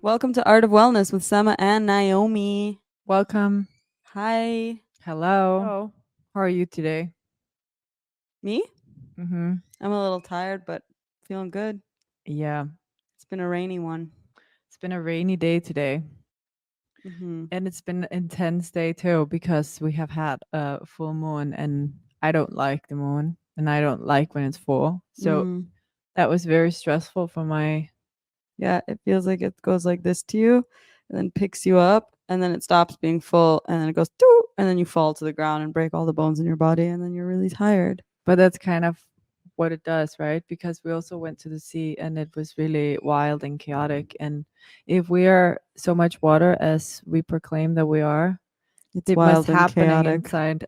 Welcome to Art of Wellness with Sema and Naomi. Welcome. Hi. Hello. Oh, How are you today? Me? Mm-hmm. I'm a little tired, but feeling good. Yeah, It's been a rainy one. it's been a rainy day today. Mm-hmm. And it's been an intense day too because we have had a full moon and I don't like the moon and I don't like when it's full. So Mm. that was very stressful for my. Yeah, it feels like it goes like this to you and then picks you up and then it stops being full and then it goes doo, and then you fall to the ground and break all the bones in your body and then you're really tired. But that's kind of what it does, right? Because we also went to the sea and it was really wild and chaotic. And if we are so much water as we proclaim that we are, It's it must wild and happening chaotic. inside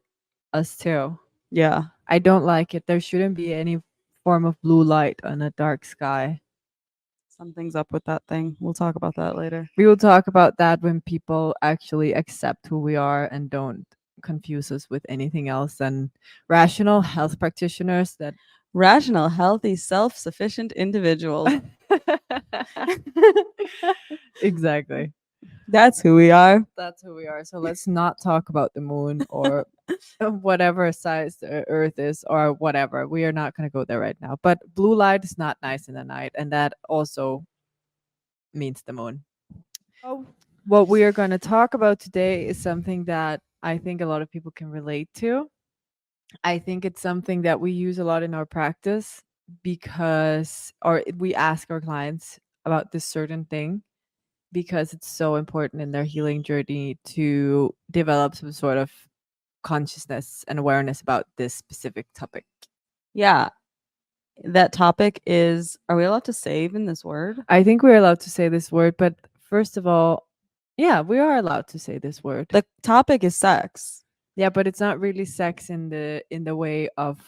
us too. Yeah. I don't like it. There shouldn't be any form of blue light on a dark sky. Something's up with that thing. We'll talk about that later. We will talk about that when people actually accept who we are and don't confuse us with anything else than rational health practitioners that Rational, healthy, self-sufficient individuals. exactly. That's who we are. That's who we are. So let's not talk about the moon or whatever size the earth is or whatever. We are not going to go there right now. But blue light is not nice in the night and that also means the moon. Oh. What we are going to talk about today is something that I think a lot of people can relate to. I think it's something that we use a lot in our practice because, or we ask our clients about this certain thing because it's so important in their healing journey to develop some sort of consciousness and awareness about this specific topic. Yeah. That topic is, are we allowed to say even this word? I think we're allowed to say this word, but first of all, yeah, we are allowed to say this word. The topic is sex. Yeah, but it's not really sex in the way of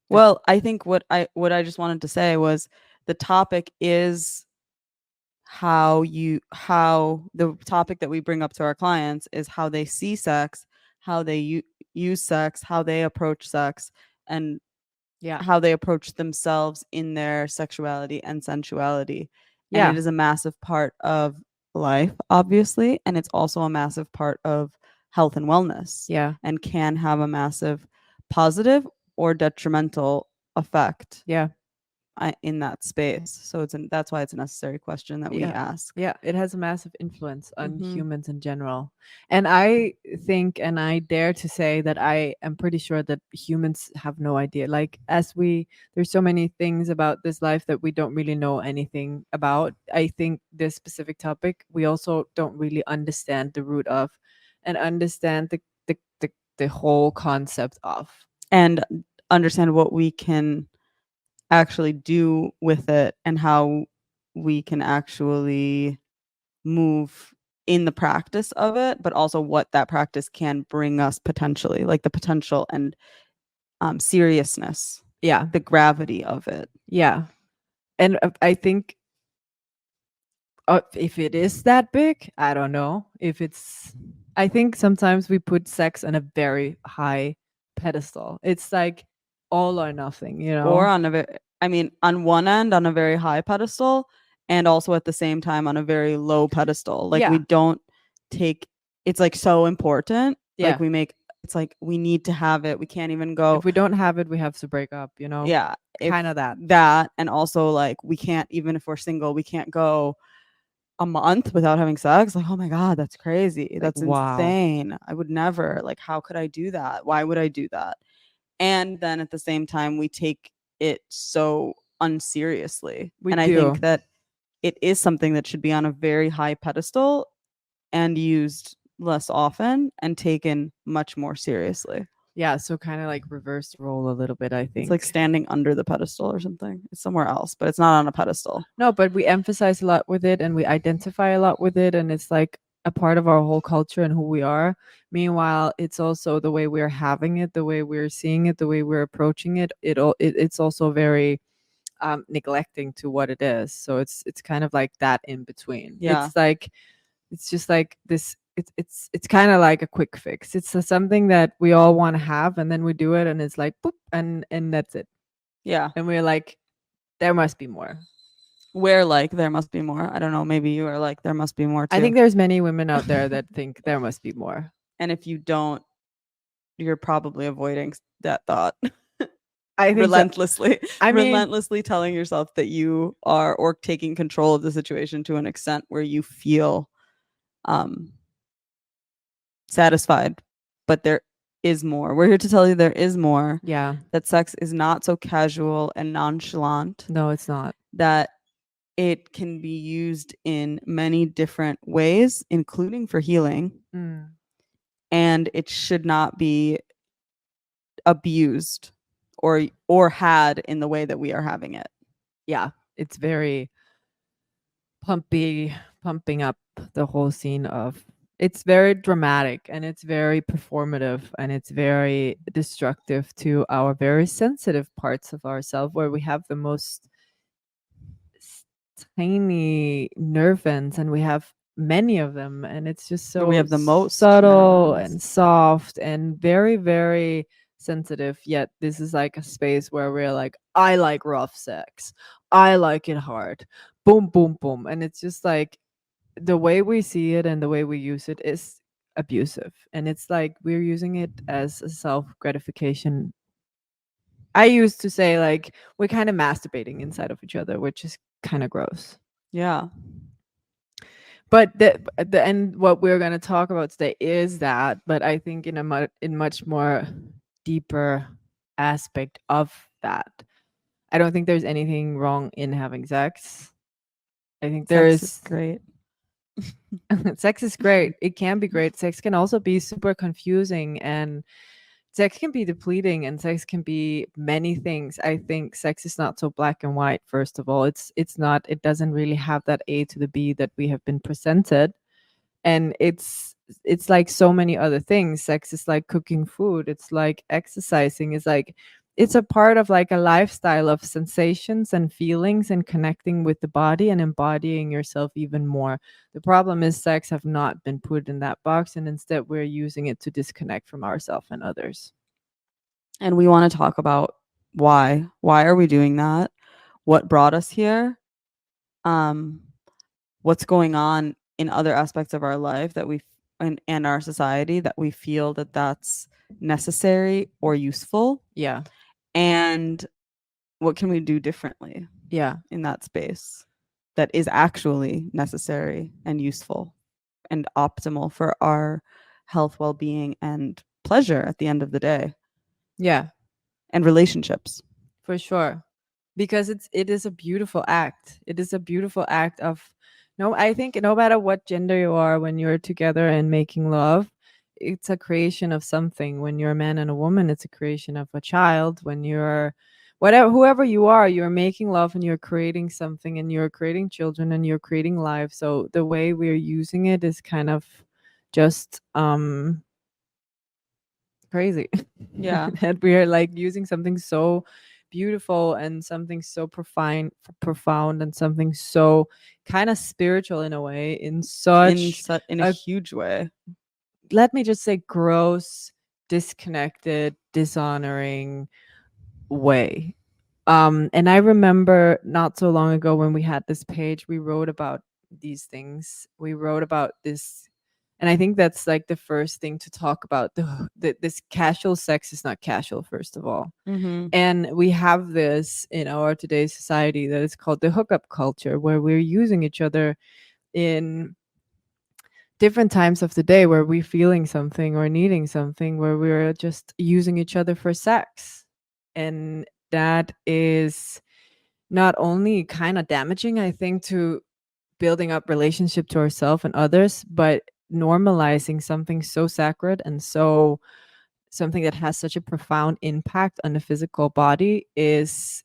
Well, I think what I just wanted to say was the topic is how the topic that we bring up to our clients is how they see sex, how they use sex, how they approach sex, and yeah. how they approach themselves in their sexuality and sensuality. And Yeah. it is a massive part of life, obviously, and it's also a massive part of health and wellness. Yeah. And can have a massive positive or detrimental effect Yeah. in that space. So that's why it's a necessary question that we ask. Yeah, it has a massive influence on Mhm. humans in general. And I think and I dare to say that I am pretty sure that humans have no idea. Like there's so many things about this life that we don't really know anything about. I think this specific topic we also don't really understand the root of and understand the whole concept of. And understand what we can actually do with it and how we can actually move in the practice of it, but also what that practice can bring us potentially, like the potential and seriousness, Yeah. the gravity of it. Yeah. And I think if it is that big, I don't know. I think sometimes we put sex on a very high pedestal. It's like all or nothing, you know? Or on one end, on a very high pedestal, and also at the same time on a very low pedestal. Like Yeah. we don't take, it's like so important. Yeah. Like it's like we need to have it. We can't even go. If we don't have it, we have to break up, you know? Yeah. Kind of that. That. And also like we can't, even if we're single, we can't go a month without having sex. Like, oh my God, that's crazy. That's wow. insane. I would never. Like, how could I do that? Why would I do that? And then at the same time, we take it so unseriously. I think that it is something that should be on a very high pedestal and used less often and taken much more seriously. Yeah, so kind of like reverse role a little bit, I think. It's like standing under the pedestal or something. It's somewhere else, but it's not on a pedestal. No, but we emphasize a lot with it and we identify a lot with it. And it's like a part of our whole culture and who we are. Meanwhile, it's also the way we're having it, the way we're seeing it, the way we're approaching it. It's also very neglecting to what it is. So it's kind of like that in between. Yeah. It's just like this. It's kind of like a quick fix. It's something that we all want to have, and then we do it, and it's like boop, and that's it. Yeah. And we're like, there must be more. We're like, there must be more. I don't know. Maybe you are like, there must be more too. I think there's many women out there that think there must be more. And if you don't, you're probably avoiding that thought. I think relentlessly I mean, relentlessly telling yourself that you are, or taking control of the situation to an extent where you feel satisfied, but there is more. We're here to tell you there is more. yeah. That sex is not so casual and nonchalant. No, it's not. That it can be used in many different ways, including for healing. And it should not be abused or had in the way that we are having it. Yeah, it's very pumping up the whole scene of, it's very dramatic and it's very performative and it's very destructive to our very sensitive parts of ourselves, where we have the most tiny nerve ends, and we have many of them, and it's just so we have the most subtle and soft and very, very sensitive. Yet this is like a space where we're like, I like rough sex, I like it hard, boom boom boom, and it's just like the way we see it and the way we use it is abusive, and it's like we're using it as a self gratification. I used to say like we're kind of masturbating inside of each other, which is kind of gross. Yeah. But the and what we're going to talk about today is that, but I think in a in much more deeper aspect of that. I don't think there's anything wrong in having sex. I think there is great. sex is great. It can be great. Sex can also be super confusing, and sex can be depleting, and sex can be many things. I think sex is not so black and white. First of all, it's not, it doesn't really have that A to the B that we have been presented. And it's like so many other things. Sex is like cooking food, it's like exercising, it's like, it's a part of like a lifestyle of sensations and feelings and connecting with the body and embodying yourself even more. The problem is sex have not been put in that box, and instead we're using it to disconnect from ourselves and others. And we want to talk about why are we doing that? What brought us here? What's going on in other aspects of our life that we and our society that we feel that that's necessary or useful? Yeah. And what can we do differently? Yeah. In that space that is actually necessary and useful and optimal for our health, well-being, and pleasure at the end of the day. Yeah. And relationships. For sure. Because it is a beautiful act. It is a beautiful act of, no, I think no matter what gender you are, when you're together and making love, it's a creation of something. When you're a man and a woman, it's a creation of a child. When you're whatever, whoever you are, you're making love and you're creating something, and you're creating children and you're creating life. So the way we're using it is kind of just crazy. Yeah. That we're like using something so beautiful and something so profound and something so kind of spiritual in a way, in a huge way. Let me just say gross, disconnected, dishonoring way. And I remember not so long ago when we had this page, we wrote about these things. We wrote about this, and I think that's like the first thing to talk about. This casual sex is not casual, first of all. And we have this in our today's society that is called the hookup culture, where we're using each other in different times of the day, where we're feeling something or needing something, where we're just using each other for sex. And that is not only kind of damaging, I think, to building up relationship to ourselves and others, but normalizing something so sacred and so something that has such a profound impact on the physical body is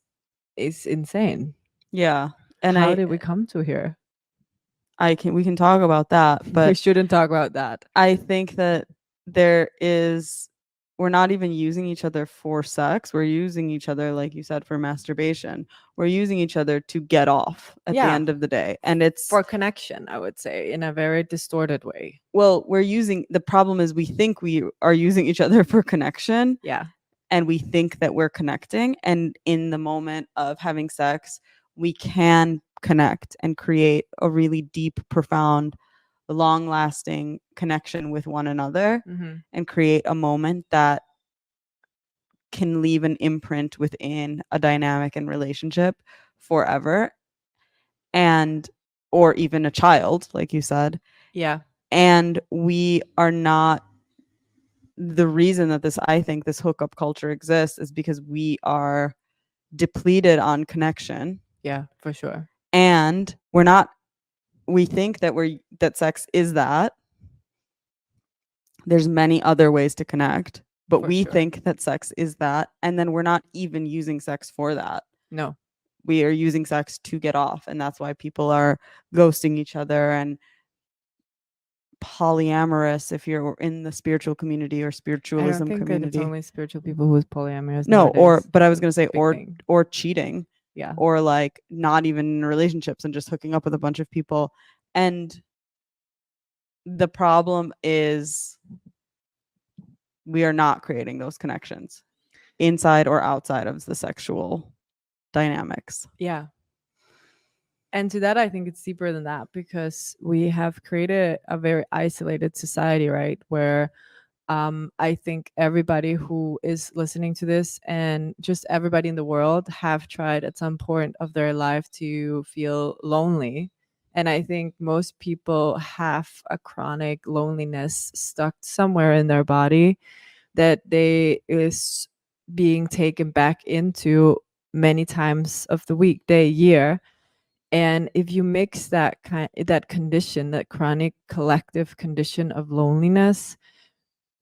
insane. Yeah. And how did we come to here? We can talk about that, but we shouldn't talk about that. I think that we're not even using each other for sex. We're using each other, like you said, for masturbation. We're using each other to get off at the end of the day. And it's for connection, I would say, in a very distorted way. Well, the problem is we think we are using each other for connection. Yeah. And we think that we're connecting. And in the moment of having sex, we can connect and create a really deep, profound, long lasting connection with one another, and create a moment that can leave an imprint within a dynamic and relationship forever, and or even a child, like you said. Yeah. And we are not, the reason that I think this hookup culture exists is because we are depleted on connection. Yeah, for sure. And we think that sex is that. There's many other ways to connect, but we think that sex is that, and then we're not even using sex for that. No. We are using sex to get off, and that's why people are ghosting each other and polyamorous if you're in the spiritual community or spiritualism I don't think community. that it's only spiritual people who's polyamorous. No, nowadays. but I was going to say, thing. or cheating. Yeah. Or like not even in relationships and just hooking up with a bunch of people. And the problem is we are not creating those connections inside or outside of the sexual dynamics. Yeah. And to that, I think it's deeper than that, because we have created a very isolated society, right? Where I think everybody who is listening to this, and just everybody in the world, have tried at some point of their life to feel lonely. And I think most people have a chronic loneliness stuck somewhere in their body that they is being taken back into many times of the week, day, year. And if you mix that condition, that chronic collective condition of loneliness,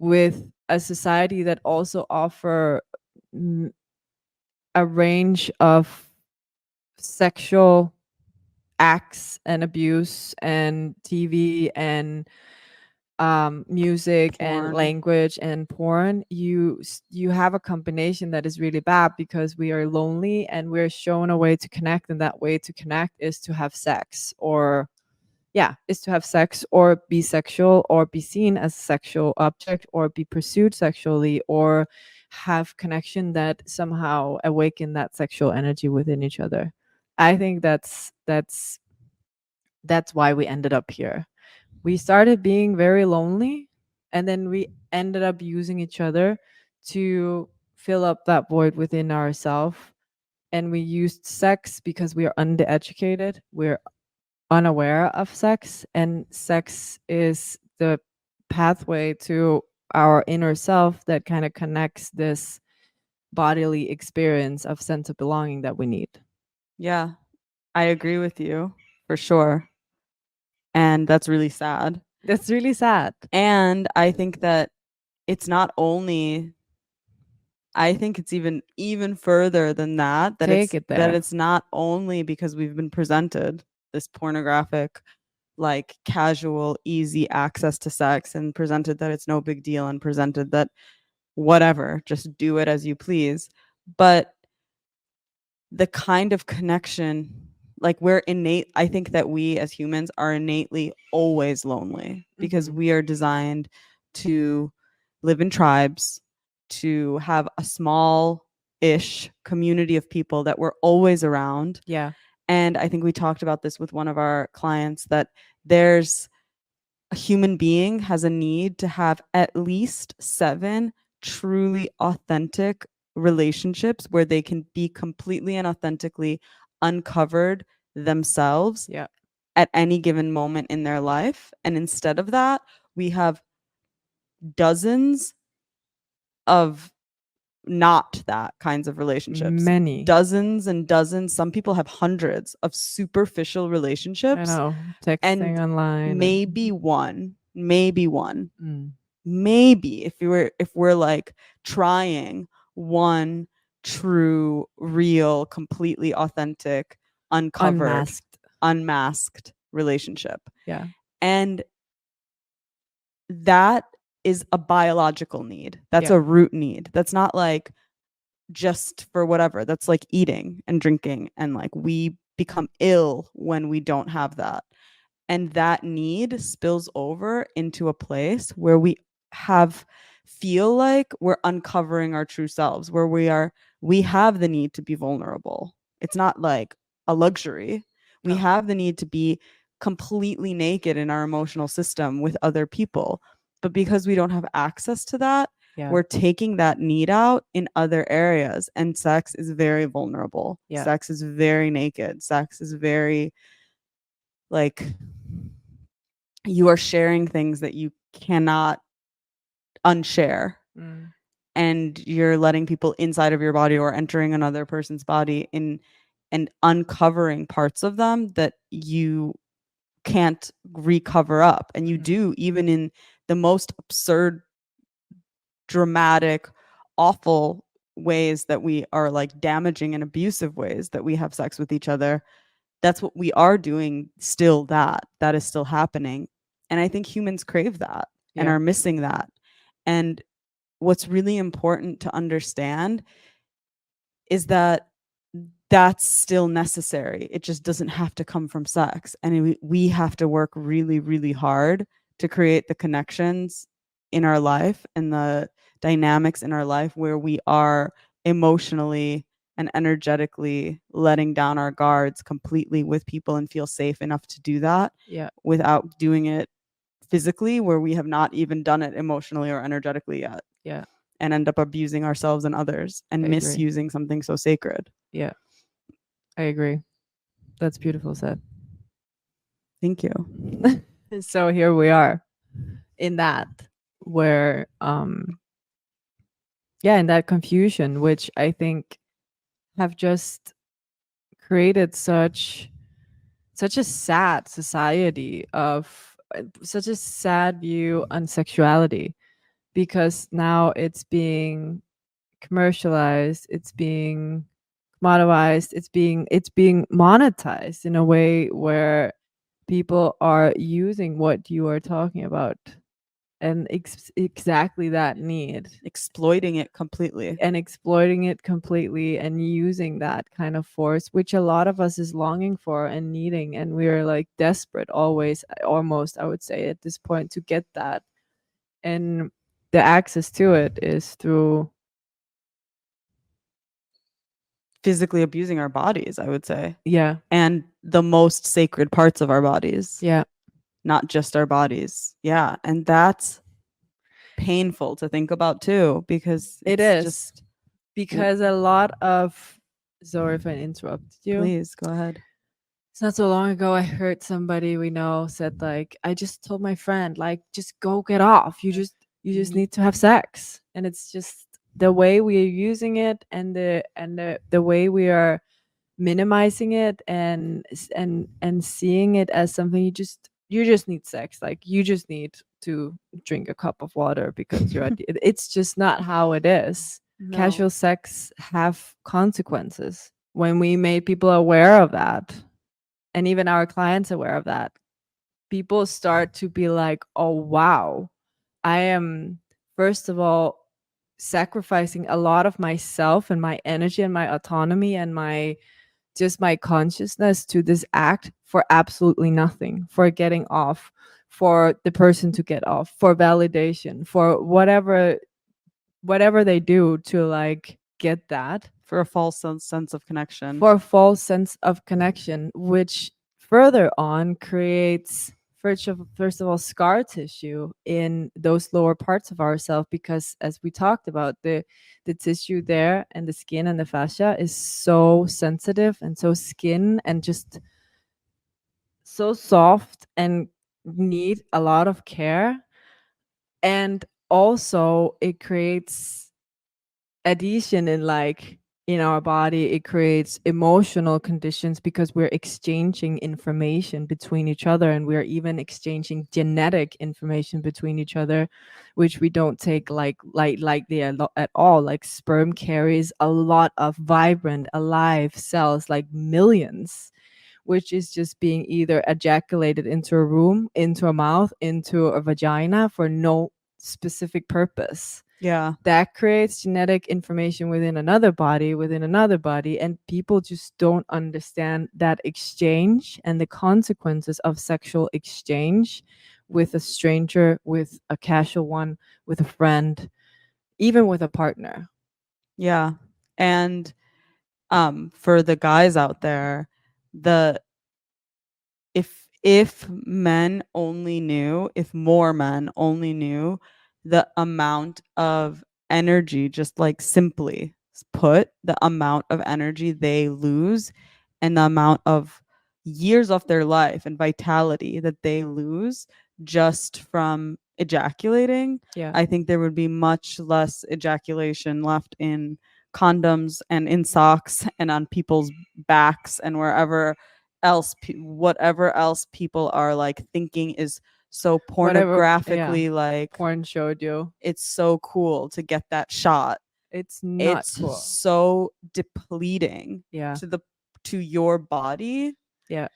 with a society that also offer a range of sexual acts and abuse and TV and music and language and porn, you have a combination that is really bad, because we are lonely and we're shown a way to connect, and that way to connect is to have sex, or be sexual, or be seen as a sexual object, or be pursued sexually, or have connection that somehow awaken that sexual energy within each other. I think that's why we ended up here. We started being very lonely, and then we ended up using each other to fill up that void within ourselves. And we used sex because we are undereducated, we're unaware of sex, and sex is the pathway to our inner self that kind of connects this bodily experience of sense of belonging that we need. Yeah, I agree with you for sure. And that's really sad. That's really sad. And I think that it's not only, I think it's even further than that, that it's not only because we've been presented this pornographic, like casual, easy access to sex, and presented that it's no big deal, and presented that whatever, just do it as you please. But the kind of connection, like I think that we as humans are innately always lonely, because we are designed to live in tribes, to have a small-ish community of people that we're always around. Yeah. And I think we talked about this with one of our clients, that there's a human being has a need to have at least 7 truly authentic relationships where they can be completely and authentically uncovered themselves at any given moment in their life. And instead of that, we have dozens of not that kinds of relationships. Many. Dozens and dozens. Some people have hundreds of superficial relationships. I know. Texting online. Maybe one. Maybe if we're like trying one true, real, completely authentic, uncovered, unmasked relationship. Yeah. And that is a biological need. That's a root need. That's not like just for whatever. That's like eating and drinking, and like we become ill when we don't have that. And that need spills over into a place where we feel like we're uncovering our true selves, where we have the need to be vulnerable. It's not like a luxury. We have the need to be completely naked in our emotional system with other people. But because we don't have access to that, we're taking that need out in other areas. And sex is very vulnerable. Sex is very naked. Sex is very like you are sharing things that you cannot unshare. And you're letting people inside of your body or entering another person's body in and uncovering parts of them that you can't recover up. And you do, even in the most absurd, dramatic, awful ways that we are like damaging and abusive ways that we have sex with each other. That's what we are doing still. That is still happening. And I think humans crave that and are missing that. And what's really important to understand is that that's still necessary. It just doesn't have to come from sex. And we have to work really, really hard to create the connections in our life and the dynamics in our life where we are emotionally and energetically letting down our guards completely with people and feel safe enough to do that without doing it physically, where we have not even done it emotionally or energetically yet. And end up abusing ourselves and others and misusing something so sacred. I agree. That's beautiful said. Thank you. So here we are in that where in that confusion, which I think have just created such a sad society of such a sad view on sexuality, because now it's being commercialized, it's being commoditized, it's being monetized in a way where people are using what you are talking about and exactly that need, exploiting it completely and using that kind of force, which a lot of us is longing for and needing, and we're like desperate always, almost, I would say at this point, to get that. And the access to it is through physically abusing our bodies, I would say. And the most sacred parts of our bodies. Not just our bodies. And that's painful to think about too, because it is just because a lot of, sorry if I interrupted you. Please go ahead. It's not so long ago I heard somebody we know said, like, I just told my friend, like, just go get off. You just need to have sex. And it's just the way we are using it, and the way we are minimizing it, and seeing it as something you just need sex. Like, you just need to drink a cup of water because you're it's just not how it is. No. Casual sex have consequences. When we made people aware of that, and even our clients aware of that, people start to be like, oh wow, I am, first of all, sacrificing a lot of myself and my energy and my autonomy and my consciousness to this act for absolutely nothing, for getting off, for the person to get off, for validation, for whatever they do to like get that, for a false sense of connection, which further on creates, first of all, scar tissue in those lower parts of ourselves, because as we talked about, the tissue there and the skin and the fascia is so sensitive and so skin and just so soft and need a lot of care. And also it creates adhesion in our body. It creates emotional conditions because we're exchanging information between each other, and we're even exchanging genetic information between each other, which we don't take lightly at all. Like, sperm carries a lot of vibrant, alive cells, like millions, which is just being either ejaculated into a room, into a mouth, into a vagina for no specific purpose. That creates genetic information within another body, and people just don't understand that exchange and the consequences of sexual exchange with a stranger, with a casual one, with a friend, even with a partner. And for the guys out there, if men only knew, if more men only knew the amount of energy, just like simply put, the amount of energy they lose and the amount of years of their life and vitality that they lose just from ejaculating, Yeah. I think there would be much less ejaculation left in condoms and in socks and on people's backs and wherever else, whatever else people are like thinking is so Whatever, yeah, pornographically like porn showed you. it's so cool to get that shot. It's not It's cool. so depleting Yeah. to your body, Yeah.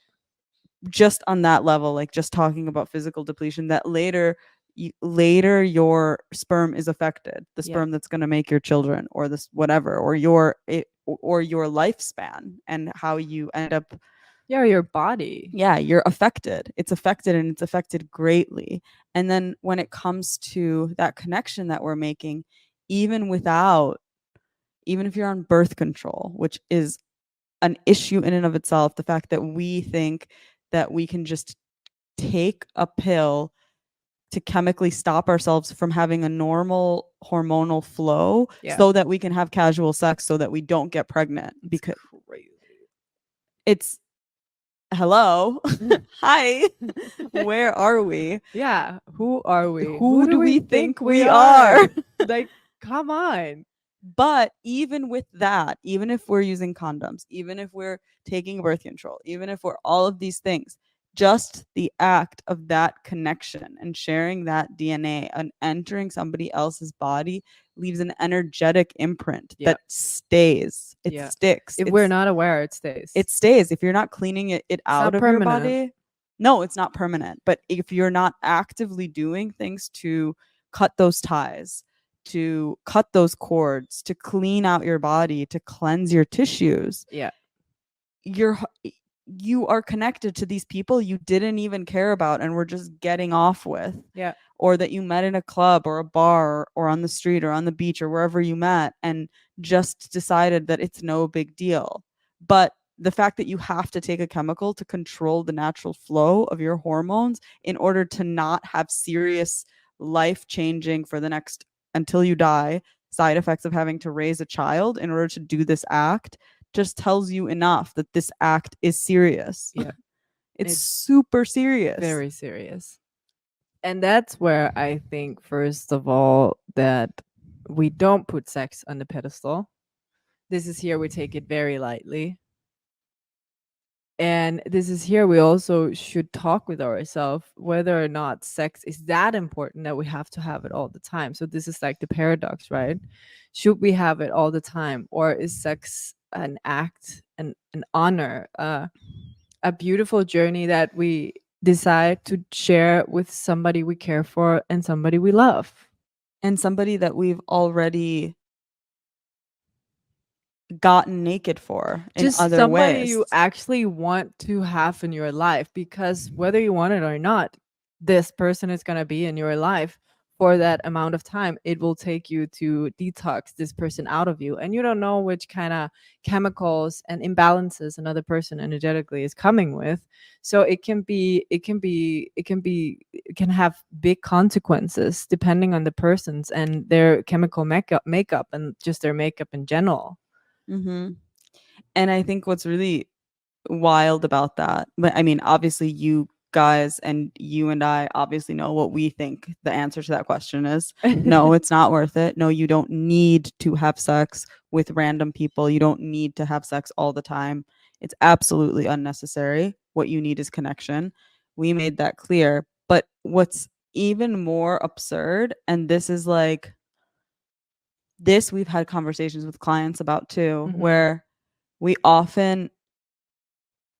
just on that level, like just talking about physical depletion, that later your sperm is affected, the Yeah. sperm that's going to make your children or this whatever, or your lifespan and how you end up. Yeah, your body. Yeah, you're affected. It's affected, and it's affected greatly. And then when it comes to that connection that we're making, even without, even if you're on birth control, which is an issue in and of itself, the fact that we think that we can just take a pill to chemically stop ourselves from having a normal hormonal flow, Yeah. so that we can have casual sex, so that we don't get pregnant. It's Because crazy. it's hello. Hi. Where are we? Yeah, who are we? Who do we think we are? Like, come on. But even with that, even if we're using condoms, even if we're taking birth control, even if we're all of these things, just the act of that connection and sharing that DNA and entering somebody else's body leaves an energetic imprint that stays. It sticks. If we're not aware, it stays. It stays. If you're not cleaning it out of your body, no, it's not permanent. But if you're not actively doing things to cut those ties, to cut those cords, to clean out your body, to cleanse your tissues, you are connected to these people you didn't even care about and were just getting off with. Yeah. Or that you met in a club or a bar or on the street or on the beach or wherever you met and just decided that it's no big deal. But the fact that you have to take a chemical to control the natural flow of your hormones in order to not have serious life-changing for the next, until you die, side effects of having to raise a child in order to do this act just tells you enough that this act is serious. Yeah. It's super serious. Very serious. And that's where I think, first of all, that we don't put sex on the pedestal. This is here we take it very lightly. And this is here we also should talk with ourselves whether or not sex is that important that we have to have it all the time. So this is like the paradox, right? Should we have it all the time, or is sex an act, an honor, a beautiful journey that we decide to share with somebody we care for and somebody we love and somebody that we've already gotten naked for in just other somebody ways. you actually want to have in your life, because whether you want it or not, this person is going to be in your life for that amount of time. It will take you to detox this person out of you, and you don't know which kind of chemicals and imbalances another person energetically is coming with. So it can have big consequences depending on the person's and their chemical makeup and just their makeup in general. Mm-hmm. And I think what's really wild about that, but I mean, obviously you guys and you and I obviously know what we think the answer to that question is. No, it's not worth it. No, you don't need to have sex with random people. You don't need to have sex all the time. It's absolutely unnecessary. What you need is connection. We made that clear. But what's even more absurd, and this is like, this we've had conversations with clients about too, where we often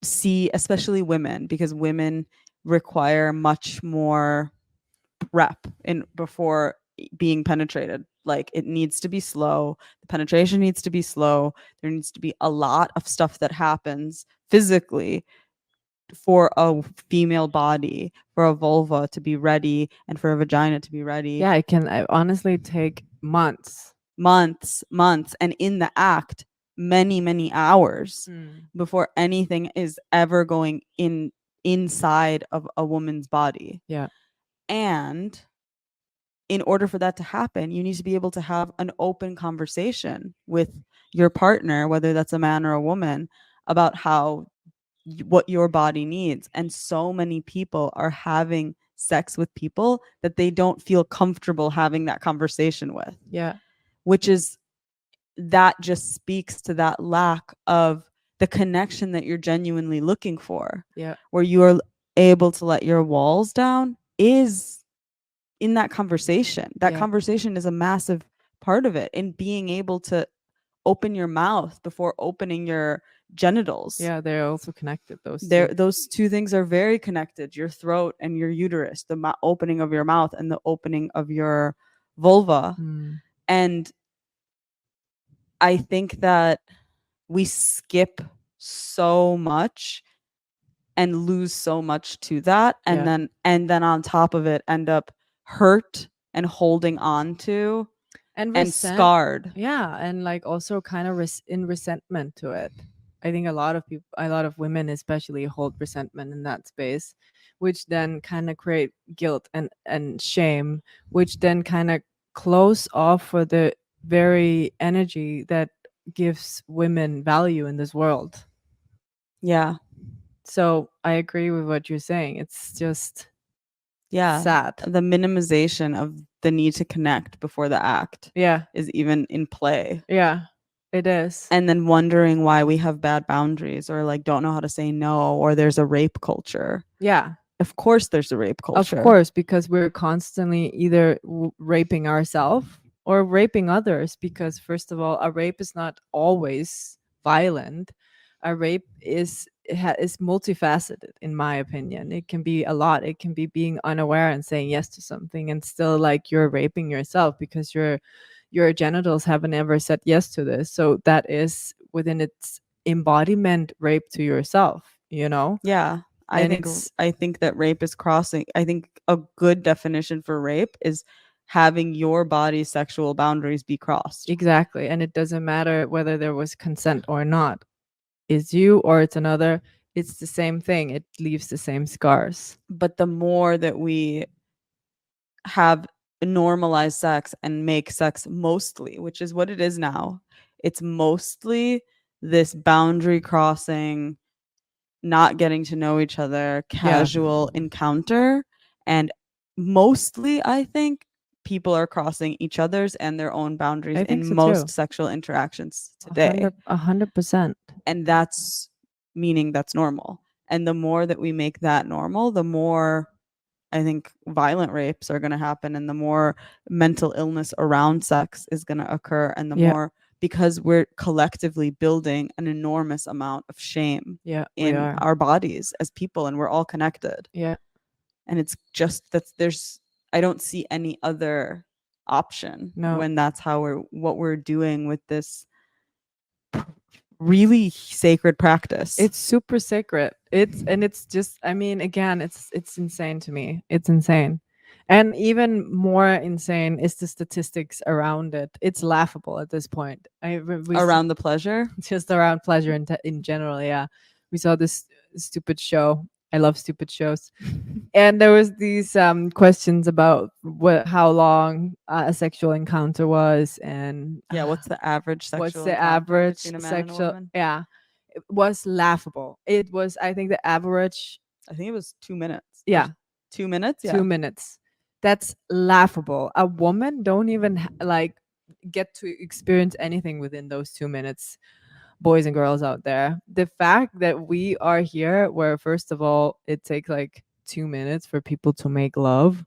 see, especially women, because women require much more prep in before being penetrated. Like, it needs to be slow. The penetration needs to be slow. There needs to be a lot of stuff that happens physically for a female body, for a vulva to be ready and for a vagina to be ready. Yeah, it can honestly take months, and in the act many hours before anything is ever going inside of a woman's body. Yeah. And in order for that to happen, you need to be able to have an open conversation with your partner, whether that's a man or a woman, about how what your body needs. And so many people are having sex with people that they don't feel comfortable having that conversation with. Yeah. Which is, that just speaks to that lack of the connection that you're genuinely looking for. Yeah. Where you are able to let your walls down is in that conversation. That conversation is a massive part of it, in being able to open your mouth before opening your genitals. Yeah, they're also connected. Those two things are very connected. Your throat and your uterus, the opening of your mouth and the opening of your vulva. And I think that we skip so much and lose so much to that, and then on top of it end up hurt and holding on to and scarred. Yeah, and like also kind of in resentment to it. I think a lot of women especially hold resentment in that space, which then kind of create guilt and shame, which then kind of close off for the very energy that gives women value in this world. Yeah. So I agree with what you're saying. It's just sad. The minimization of the need to connect before the act is even in play. Yeah, it is. And then wondering why we have bad boundaries, or like don't know how to say no, or there's a rape culture. Yeah. Of course there's a rape culture. Of course, because we're constantly either raping ourselves or raping others, because first of all, a rape is not always violent. A rape is multifaceted, in my opinion. It can be a lot. It can be being unaware and saying yes to something, and still like you're raping yourself because your genitals haven't ever said yes to this. So that is within its embodiment rape to yourself, you know? Yeah. I think that rape is crossing. I think a good definition for rape is having your body's sexual boundaries be crossed. Exactly. And it doesn't matter whether there was consent or not. It's you or it's another. It's the same thing. It leaves the same scars. But the more that we have normalized sex and make sex mostly, which is what it is now, it's mostly this boundary crossing, not getting to know each other, casual encounter. And mostly, I think people are crossing each other's and their own boundaries in most sexual interactions today. 100%. And that's meaning that's normal. And the more that we make that normal, the more I think violent rapes are going to happen, and the more mental illness around sex is going to occur, and the more, because we're collectively building an enormous amount of shame in our bodies as people, and we're all connected. Yeah. And it's just that I don't see any other option when that's what we're doing with this really sacred practice. It's super sacred. It's just, I mean, again, it's insane to me. It's insane. And even more insane is the statistics around it. It's laughable at this point. Around the pleasure? Just around pleasure in general, yeah. We saw this stupid show. I love stupid shows. And there was these questions about how long a sexual encounter was, and what's the average sexual what's the average sexual, it was laughable. It was, I think the average, I think it was 2 minutes. 2 minutes. 2 minutes. That's laughable. A woman don't even like get to experience anything within those 2 minutes. Boys and girls out there, the fact that we are here where first of all it takes like 2 minutes for people to make love,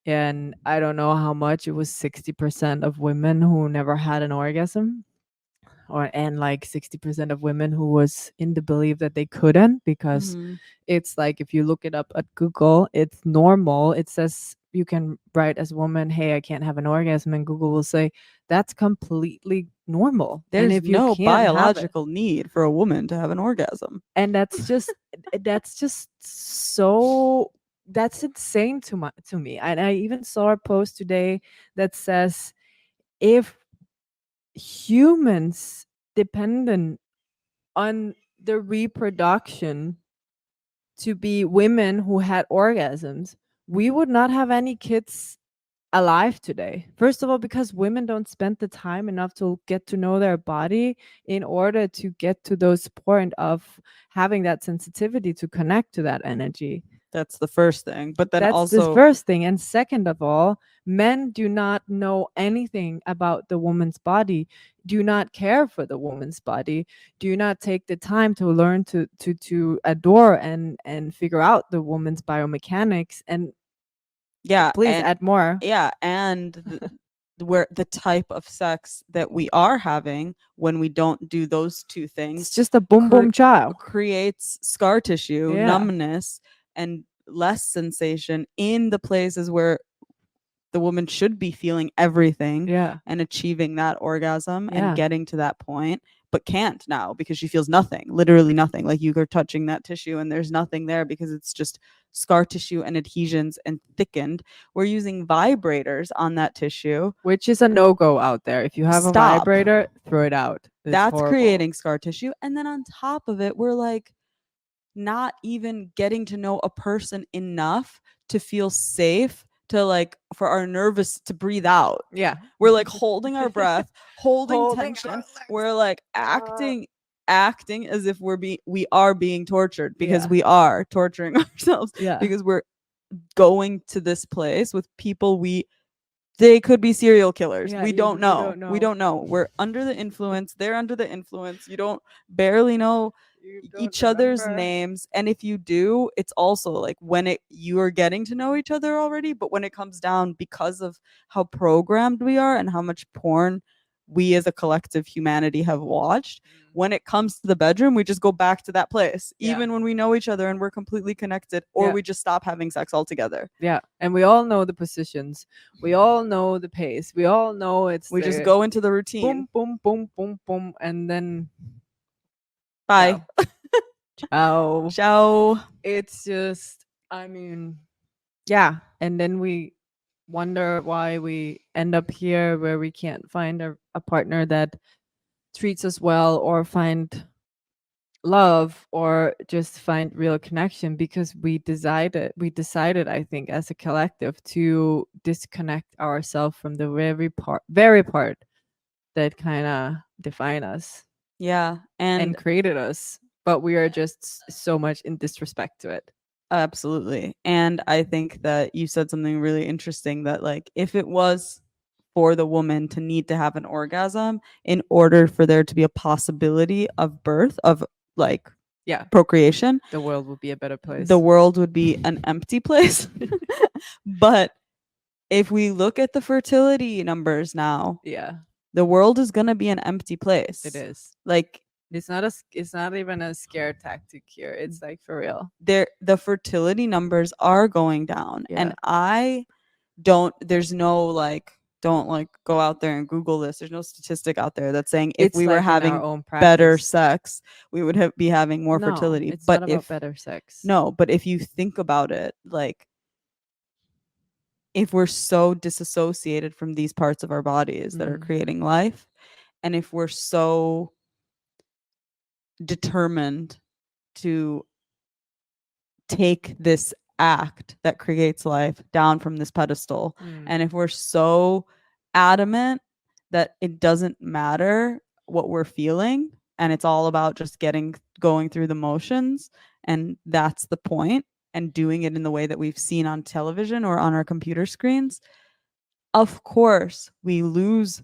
and I don't know how much, it was 60% of women who never had an orgasm, and like 60% of women who was in the belief that they couldn't, because it's like if you look it up at Google, it's normal. It says you can write as a woman, hey, I can't have an orgasm, and Google will say that's completely normal. There's and if you no can't biological need for a woman to have an orgasm. And that's just so, that's insane to me. And I even saw a post today that says if humans dependent on the reproduction to be women who had orgasms, we would not have any kids alive today. First of all, because women don't spend the time enough to get to know their body in order to get to those point of having that sensitivity to connect to that energy. That's the first thing. But then That's the also, first thing. And second of all, men do not know anything about the woman's body, do not care for the woman's body, do not take the time to learn to adore and figure out the woman's biomechanics. And yeah, please add more. yeah, and where the type of sex that we are having when we don't do those two things, It's just a boom boom chow. creates scar tissue, Yeah. numbness, and less sensation in the places where the woman should be feeling everything Yeah. and achieving that orgasm Yeah. and getting to that point, but can't now because she feels nothing, literally nothing. Like you are touching that tissue and there's nothing there because it's just scar tissue and adhesions and thickened. We're using vibrators on that tissue, which is a no-go out there. If you have a Stop. vibrator, throw it out. It's That's horrible. creating scar tissue. And then on top of it, we're like not even getting to know a person enough to feel safe to like for our nervous to breathe out. Yeah. We're like holding our breath, holding Holding tension. our legs. We're like acting as if we are being tortured because Yeah. we are torturing ourselves Yeah. because we're going to this place with people they could be serial killers. Yeah, we you don't know. don't know. We don't know. We're under the influence. They're under the influence. You don't barely know You don't each other's remember. names, and if you do, it's also like when you are getting to know each other already, but when it comes down, because of how programmed we are and how much porn we as a collective humanity have watched, when it comes to the bedroom, we just go back to that place, Yeah. even when we know each other and we're completely connected, or Yeah. we just stop having sex altogether. Yeah, and we all know the positions. We all know the pace. We all know We just go into the routine. boom, boom, boom, boom, boom, and then Bye. ciao. Ciao. It's just, I mean, yeah. And then we wonder why we end up here where we can't find a partner that treats us well or find love or just find real connection, because we decided, I think, as a collective to disconnect ourselves from the very part that kind of define us Yeah. and created us, but we are just so much in disrespect to it. Absolutely. And I think that you said something really interesting, that like if it was for the woman to need to have an orgasm in order for there to be a possibility of birth, of like Yeah, procreation, the world would be a better place. the world would be an empty place. But if we look at the fertility numbers now, Yeah, the world is going to be an empty place. it is. Like It's not even a scare tactic here. It's like for real. the fertility numbers are going down. Yeah. And there's no like, don't like go out there and Google this. There's no statistic out there that's saying if It's we were like in our having own better practice. sex, we would be having more No, fertility. it's But not about better sex. no, but if you think about it, like if we're so disassociated from these parts of our bodies that are creating life, and if we're so determined to take this act that creates life down from this pedestal, and if we're so adamant that it doesn't matter what we're feeling and it's all about just going through the motions, and that's the point, and doing it in the way that we've seen on television or on our computer screens, of course we lose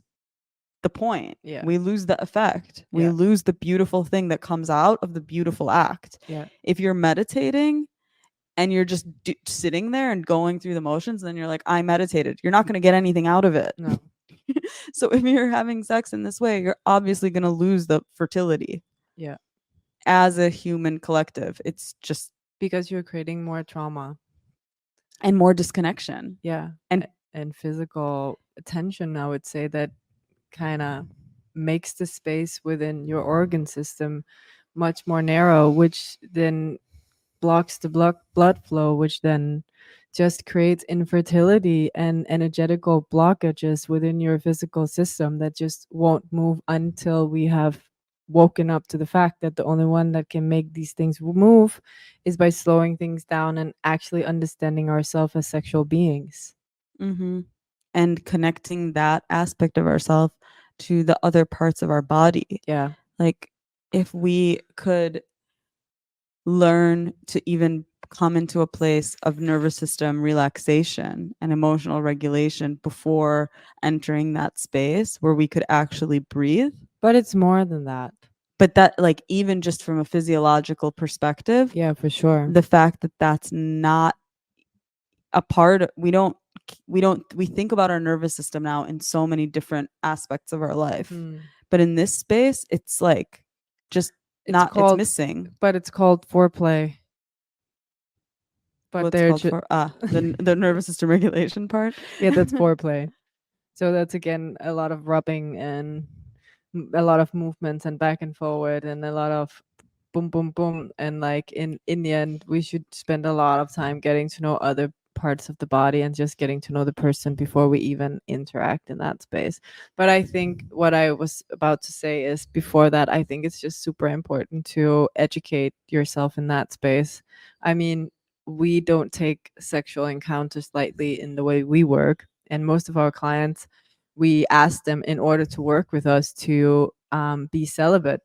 the point. Yeah. We lose the effect. We lose the beautiful thing that comes out of the beautiful act. Yeah. If you're meditating and you're just sitting there and going through the motions, then you're like, I meditated. You're not going to get anything out of it. No. So if you're having sex in this way, you're obviously going to lose the fertility. Yeah. As a human collective, it's just because you're creating more trauma and more disconnection. Yeah. And physical tension, I would say, that kind of makes the space within your organ system much more narrow, which then blocks the blood flow, which then just creates infertility and energetical blockages within your physical system that just won't move until we have woken up to the fact that the only one that can make these things move is by slowing things down and actually understanding ourselves as sexual beings. Mm-hmm. And connecting that aspect of ourselves to the other parts of our body. Yeah. Like, if we could learn to even come into a place of nervous system relaxation and emotional regulation before entering that space where we could actually breathe. But it's more than that. But that, like, even just from a physiological perspective, Yeah, for sure. the fact that that's not a part of, we think about our nervous system now in so many different aspects of our life. But in this space, it's like just it's missing. But it's called foreplay. But What's they're called for the nervous system regulation part. Yeah, that's foreplay. So that's again a lot of rubbing and a lot of movements and back and forward and a lot of boom boom boom, and like in the end we should spend a lot of time getting to know other parts of the body and just getting to know the person before we even interact in that space. But I think what I was about to say is, before that, I think it's just super important to educate yourself in that space. I mean, we don't take sexual encounters lightly in the way we work, and most of our clients, we ask them in order to work with us to be celibate.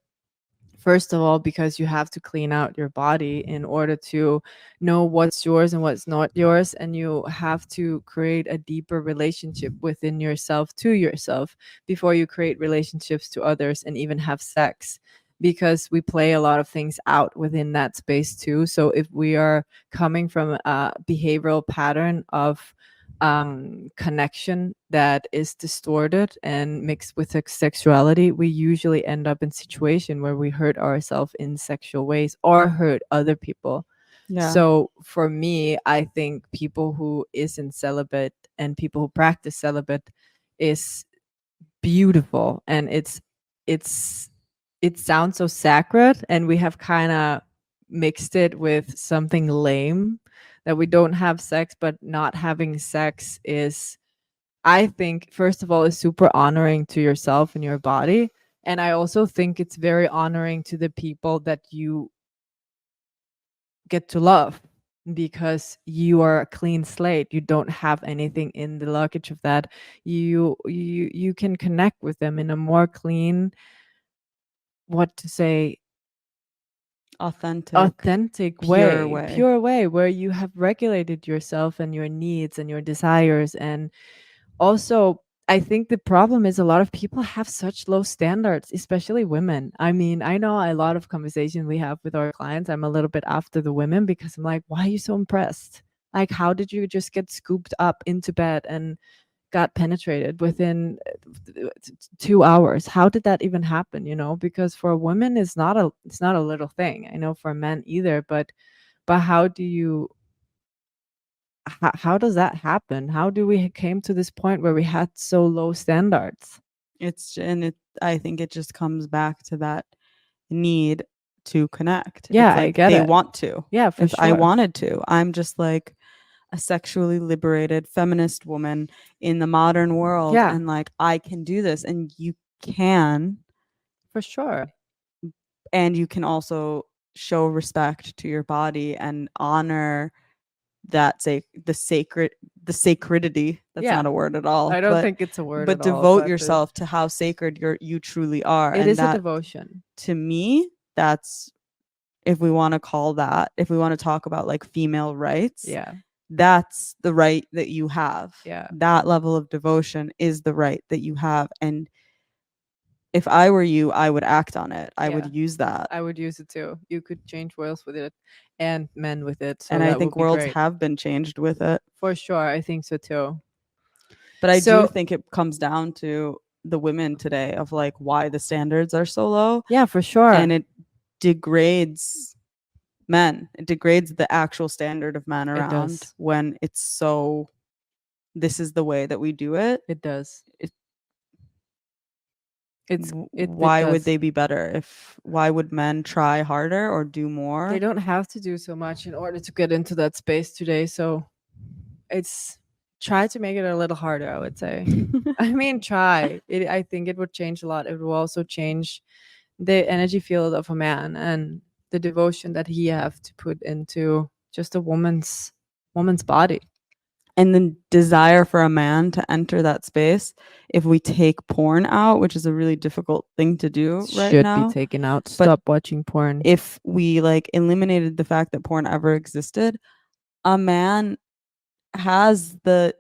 First of all, because you have to clean out your body in order to know what's yours and what's not yours. And you have to create a deeper relationship within yourself to yourself before you create relationships to others and even have sex. Because we play a lot of things out within that space too. So if we are coming from a behavioral pattern of connection that is distorted and mixed with sexuality, we usually end up in situation where we hurt ourselves in sexual ways or hurt other people. Yeah. So for me, I think people who isn't celibate and people who practice celibate is beautiful, and it sounds so sacred, and we have kind of mixed it with something lame, that we don't have sex, but not having sex is, I think, first of all, is super honoring to yourself and your body. And I also think it's very honoring to the people that you get to love, because you are a clean slate. You don't have anything in the luggage of that. You can connect with them in a more clean, what to say, authentic pure way, way. pure way, where you have regulated yourself and your needs and your desires. And also, I think the problem is a lot of people have such low standards, especially women. I mean, I know a lot of conversation we have with our clients, I'm a little bit after the women, because I'm like, why are you so impressed? Like, how did you just get scooped up into bed and got penetrated within 2 hours? How did that even happen? Because for women, it's not a little thing. I know for men either, but how do you, how does that happen? How do we came to this point where we had so low standards? I think it just comes back to that need to connect. Yeah, it's like I get they it. want to. Yeah, for If I sure. wanted to, I'm just like a sexually liberated feminist woman in the modern world. Yeah. And like, I can do this, and you can. For sure. And you can also show respect to your body and honor that, say, the sacredity. That's Yeah. not a word at all. I don't think it's a word but at all, devote but yourself to how sacred you truly are. it And is a that, devotion. to me, that's, if we want to call that, if we want to talk about like female rights, Yeah. that's the right that you have. Yeah. That level of devotion is the right that you have. And if I were you, I would act on it. I would use that. I would use it too. You could change worlds with it and men with it. So and I that think would be worlds great. have been changed with it. For sure. I think so too. But I So- do think it comes down to the women today, of like why the standards are so low. Yeah, for sure. And it degrades men. It degrades the actual standard of men around does. when it's so, this is the way that we do it. It does. Why would they be better? Why would men try harder or do more? They don't have to do so much in order to get into that space today. So it's, try to make it a little harder, I would say. I mean, try it. I think it would change a lot. It will also change the energy field of a man and the devotion that he have to put into just a woman's body. And the desire for a man to enter that space, if we take porn out, which is a really difficult thing to do right Should now, be taken out. but Stop watching porn. if we like eliminated the fact that porn ever existed, a man has the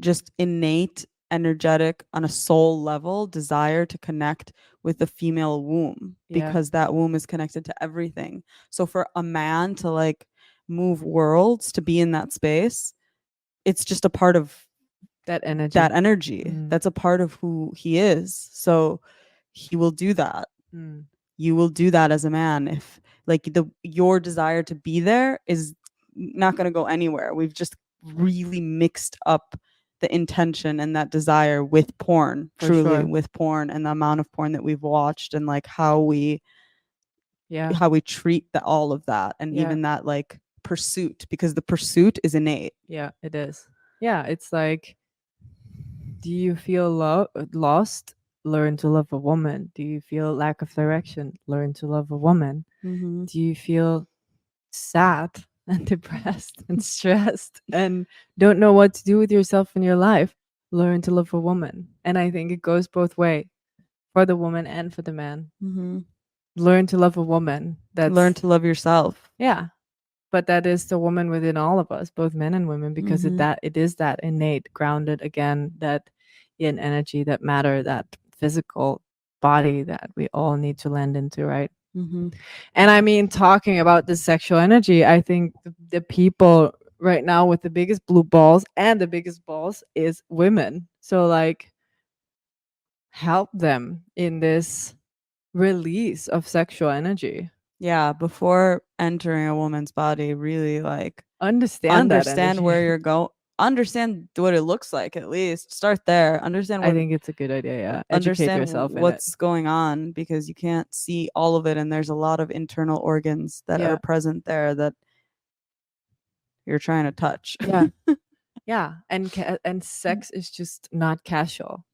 just innate energetic on a soul level desire to connect with the female womb, Yeah. because that womb is connected to everything. So for a man to like move worlds to be in that space, it's just a part of That energy. That's a part of who he is. So he will do that. You will do that as a man if like your desire to be there is not going to go anywhere. We've just really mixed up the intention and that desire with porn, For truly sure. with porn, and the amount of porn that we've watched, and like how we treat all of that, and even that like pursuit, because the pursuit is innate. Yeah, it is. Yeah, it's like, do you feel lost? Learn to love a woman. Do you feel lack of direction? Learn to love a woman. Do you feel sad and depressed and stressed and don't know what to do with yourself in your life? Learn to love a woman. And I think it goes both way, for the woman and for the man. Learn to love a woman. Learn to love yourself. Yeah. But that is the woman within all of us, both men and women, because it is that innate, grounded, again, that yin energy, that matter, that physical body that we all need to lend into, right? And I mean, talking about the sexual energy, I think the people right now with the biggest blue balls and the biggest balls is women. So like, help them in this release of sexual energy. Yeah, before entering a woman's body, really like understand where you're going, understand what it looks like, at least start there, understand what I think it's a good idea. Yeah, educate yourself what's going on, because you can't see all of it, and there's a lot of internal organs that are present there that you're trying to touch. Yeah, and sex is just not casual.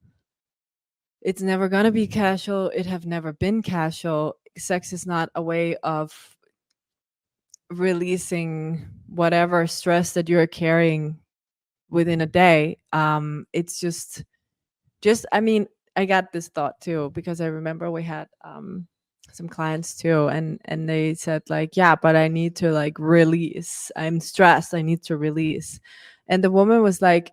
It's never gonna be casual. It have never been casual. Sex is not a way of releasing whatever stress that you're carrying within a day. It's just I mean, I got this thought too, because I remember we had some clients too, and they said like, yeah, but I need to like release. I'm stressed. I need to release. And the woman was like,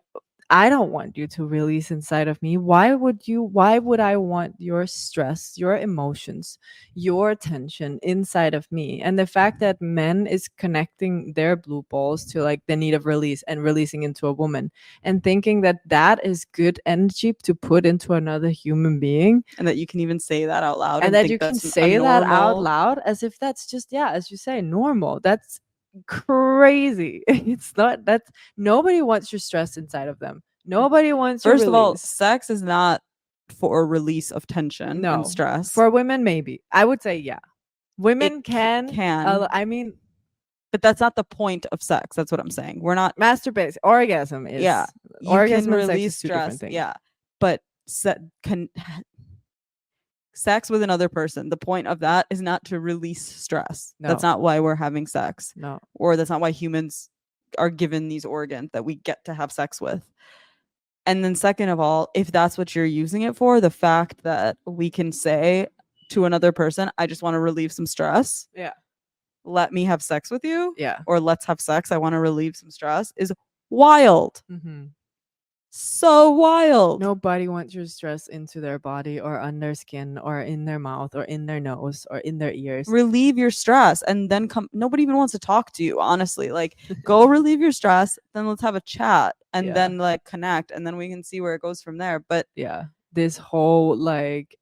I don't want you to release inside of me. Why would I want your stress, your emotions, your tension inside of me? And the fact that men is connecting their blue balls to like the need of release and releasing into a woman, and thinking that that is good energy to put into another human being, and that you can even say that out loud, and that you can say that out loud as if that's just, yeah, as you say, normal. That's crazy. It's not. That's nobody wants your stress inside of them. Nobody wants your First of all, release. sex is not for a release of tension and stress. For women, maybe. I would say, yeah, women can. I mean, but that's not the point of sex. That's what I'm saying. We're not masturbate. Orgasm is you orgasm can and release sex is two different stress. things. Yeah, but sex with another person, the point of that is not to release stress. That's not why we're having sex. No. Or that's not why humans are given these organs that we get to have sex with. And then second of all, if that's what you're using it for, the fact that we can say to another person, I just want to relieve some stress. Yeah. Let me have sex with you. Yeah. Or let's have sex. I want to relieve some stress, is wild. So wild. Nobody wants your stress into their body or on their skin or in their mouth or in their nose or in their ears. Relieve your stress and then come. Nobody even wants to talk to you, honestly. Like, go relieve your stress, then let's have a chat, and then like connect, and then we can see where it goes from there. But yeah, this whole like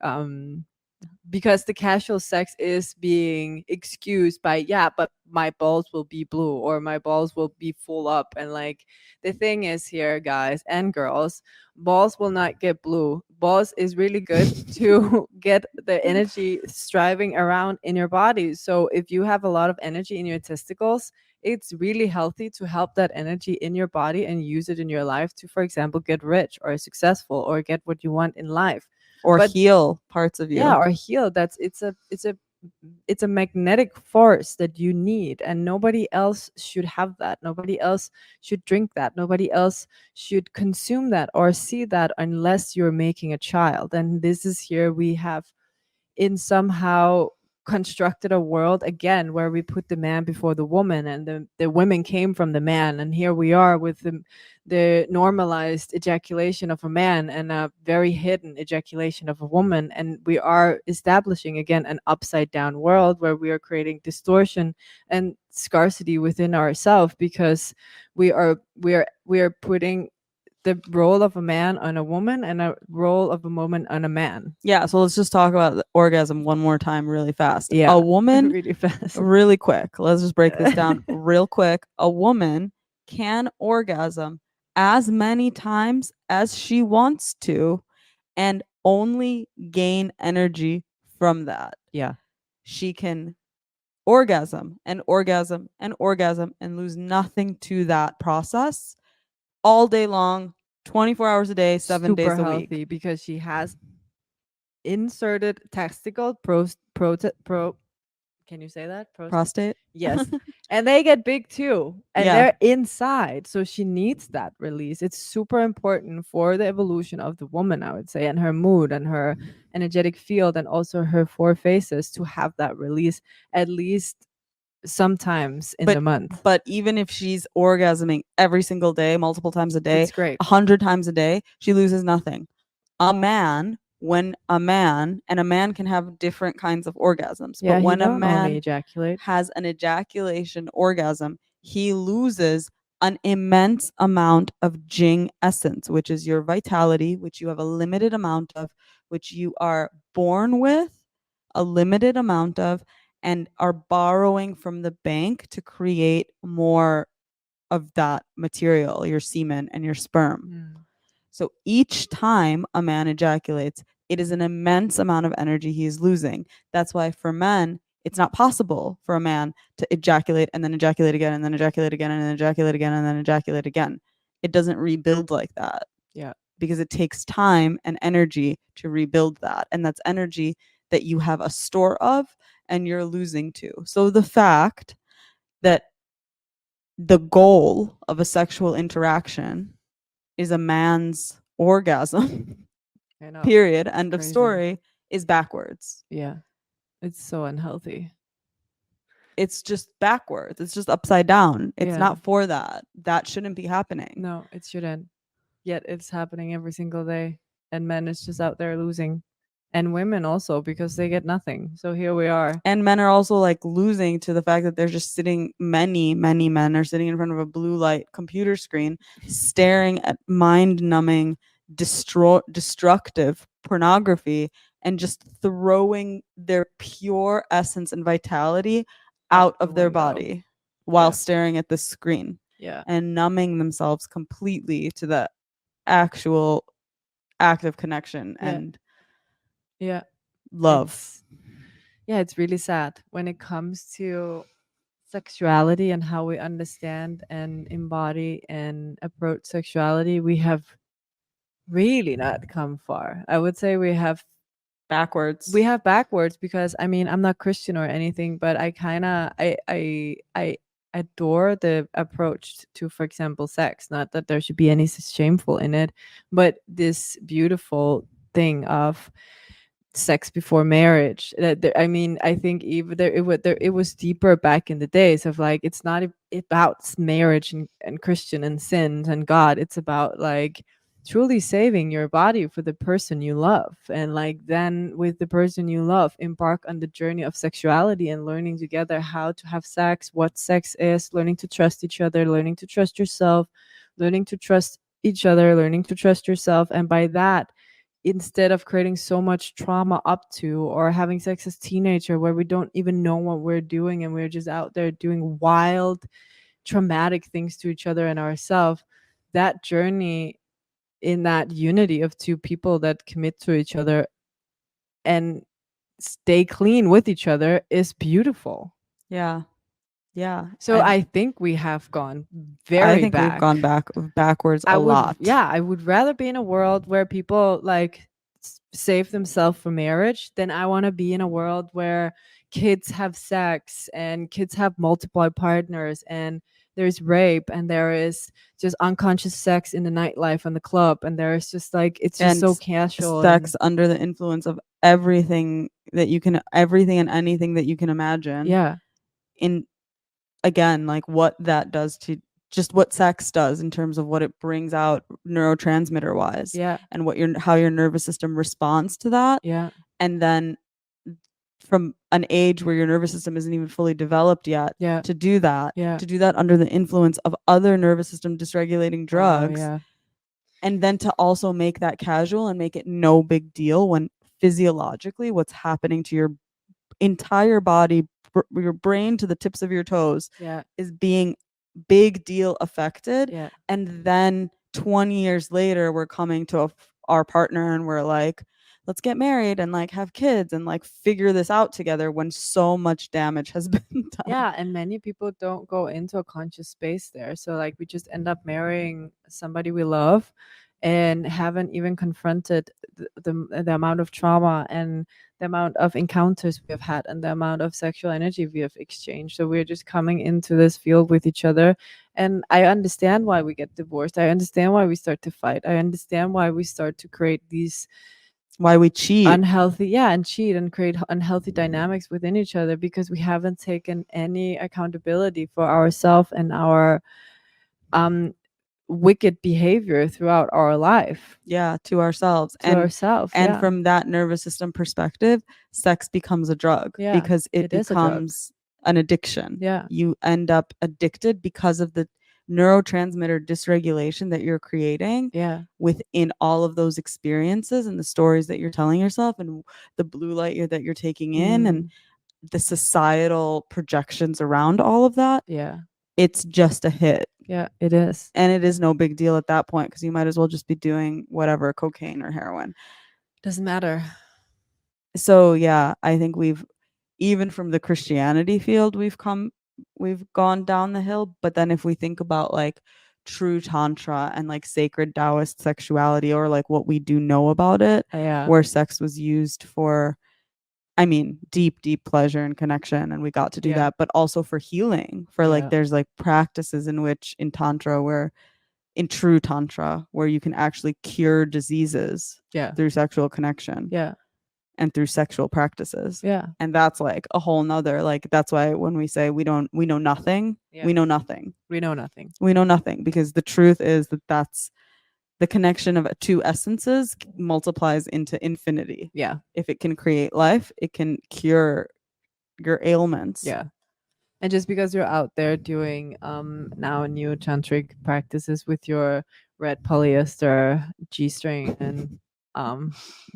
because the casual sex is being excused by, yeah, but my balls will be blue or my balls will be full up. And like, the thing is here, guys and girls, balls will not get blue. Balls is really good to get the energy striving around in your body. So if you have a lot of energy in your testicles, it's really healthy to help that energy in your body and use it in your life to, for example, get rich or successful or get what you want in life. or But heal parts of yeah, you. or heal. It's a magnetic force that you need, and nobody else should have that. Nobody else should drink that. Nobody else should consume that or see that unless you're making a child. And this is here we have in somehow constructed a world again where we put the man before the woman, and the women came from the man, and here we are with the normalized ejaculation of a man and a very hidden ejaculation of a woman, and we are establishing again an upside down world where we are creating distortion and scarcity within ourselves because we are putting the role of a man on a woman and a role of a woman on a man. Yeah, so let's just talk about the orgasm one more time really fast. Yeah, A woman, really fast. really quick. Let's just break this down real quick. A woman can orgasm as many times as she wants to and only gain energy from that. Yeah. She can orgasm and orgasm and orgasm and lose nothing to that process all day long, 24 hours a day, 7 Super days a healthy week. because she has inserted testicle pro can you say that? Prostate? Yes. And they get big too. And Yeah. they're inside. So she needs that release. It's super important for the evolution of the woman, I would say, and her mood and her energetic field and also her four phases to have that release at least sometimes in the month. But even if she's orgasming every single day, multiple times a day, It's great. 100 times a day, she loses nothing. A man, when a man, and a man can have different kinds of orgasms, Yeah, but he when a don't only man ejaculate. has an ejaculation orgasm, he loses an immense amount of Jing essence, which is your vitality, which you have a limited amount of, which you are born with a limited amount of, and are borrowing from the bank to create more of that material, your semen and your sperm. Mm. So each time a man ejaculates, it is an immense amount of energy he is losing. That's why for men, it's not possible for a man to ejaculate and then ejaculate again and then ejaculate again and then ejaculate again and then ejaculate again. It doesn't rebuild like that. Yeah. Because it takes time and energy to rebuild that. And that's energy that you have a store of and you're losing to. So the fact that the goal of a sexual interaction is a man's orgasm, I know. period, end of Crazy. story, is backwards. Yeah. It's so unhealthy. It's just backwards. It's just upside down. It's Yeah. not for that. That shouldn't be happening. No, it shouldn't. Yet it's happening every single day. And men is just out there losing. And women also because they get nothing. So here we are. And men are also like losing to the fact that they're just sitting, many men are sitting in front of a blue light computer screen staring at mind-numbing destructive pornography and just throwing their pure essence and vitality out of their body while staring at the screen. Yeah. And numbing themselves completely to the actual active connection and love. It's really sad when it comes to sexuality and how we understand and embody and approach sexuality. We have really not come far. I would say we have backwards. We have backwards because I mean I'm not Christian or anything, but I kind of I adore the approach to, for example, sex. Not that there should be any shameful in it, but this beautiful thing of sex before marriage. I mean, I think even it was deeper back in the days of like it's not about marriage and Christian and sins and God. It's about like truly saving your body for the person you love, and like then with the person you love embark on the journey of sexuality and learning together how to have sex, what sex is, learning to trust each other, learning to trust yourself, learning to trust each other, learning to trust yourself. And by that, instead of creating so much trauma up to or having sex as teenager where we don't even know what we're doing and we're just out there doing wild traumatic things to each other and ourselves, that journey in that unity of two people that commit to each other and stay clean with each other is beautiful. Yeah. So I think we have gone very back. We've gone backwards a lot. Yeah, I would rather be in a world where people like save themselves for marriage, then I want to be in a world where kids have sex and kids have multiple partners, and there's rape, and there is just unconscious sex in the nightlife and the club, and there's just like, it's just And so casual sex and under the influence of everything everything and anything that you can imagine. yeah, In again, like what that does to just what sex does in terms of what it brings out neurotransmitter wise, yeah, and how your nervous system responds to that. yeah, And then from an age where your nervous system isn't even fully developed yet, yeah, to do that, yeah. under the influence of other nervous system dysregulating Oh drugs, yeah, and then to also make that casual and make it no big deal, when physiologically what's happening to your entire body, your brain to the tips of your toes, yeah, is being big deal affected. yeah. And then 20 years later, we're coming to our partner and we're like, let's get married and like have kids and like figure this out together, when so much damage has been done. Yeah, and many people don't go into a conscious space there. So like we just end up marrying somebody we love and haven't even confronted the amount of trauma and the amount of encounters we have had and the amount of sexual energy we have exchanged. So we're just coming into this field with each other. And I understand why we get divorced. I understand why we start to fight. I understand why we start to create these Why we cheat. unhealthy, yeah, and cheat and create unhealthy dynamics within each other, because we haven't taken any accountability for ourselves and our wicked behavior throughout our life Yeah, to ourselves. to ourselves. And Yeah, from that nervous system perspective, sex becomes a drug, yeah, because it is a drug. becomes an addiction. Yeah, You end up addicted because of the neurotransmitter dysregulation that you're creating yeah, within all of those experiences and the stories that you're telling yourself, and the blue light that you're taking in, and the societal projections around all of that. yeah, It's just a hit. yeah, it is. And it is no big deal at that point, because you might as well just be doing whatever, cocaine or heroin. Doesn't matter. So yeah, I think even from the Christianity field, we've gone down the hill. But then if we think about like true tantra and like sacred Taoist sexuality, or like what we do know about it, Yeah, where sex was used for, I mean, deep pleasure and connection, and we got to do yeah, that, but also for healing, for like yeah, there's like practices in which in tantra, where in true tantra, where you can actually cure diseases yeah, through sexual connection yeah, and through sexual practices. yeah, And that's like a whole nother, like, that's why when we say we know nothing, yeah. we know nothing. We know nothing. We know nothing, because the truth is that that's the connection of two essences multiplies into infinity. Yeah, If it can create life, it can cure your ailments. yeah. And just because you're out there doing now new tantric practices with your red polyester G-string and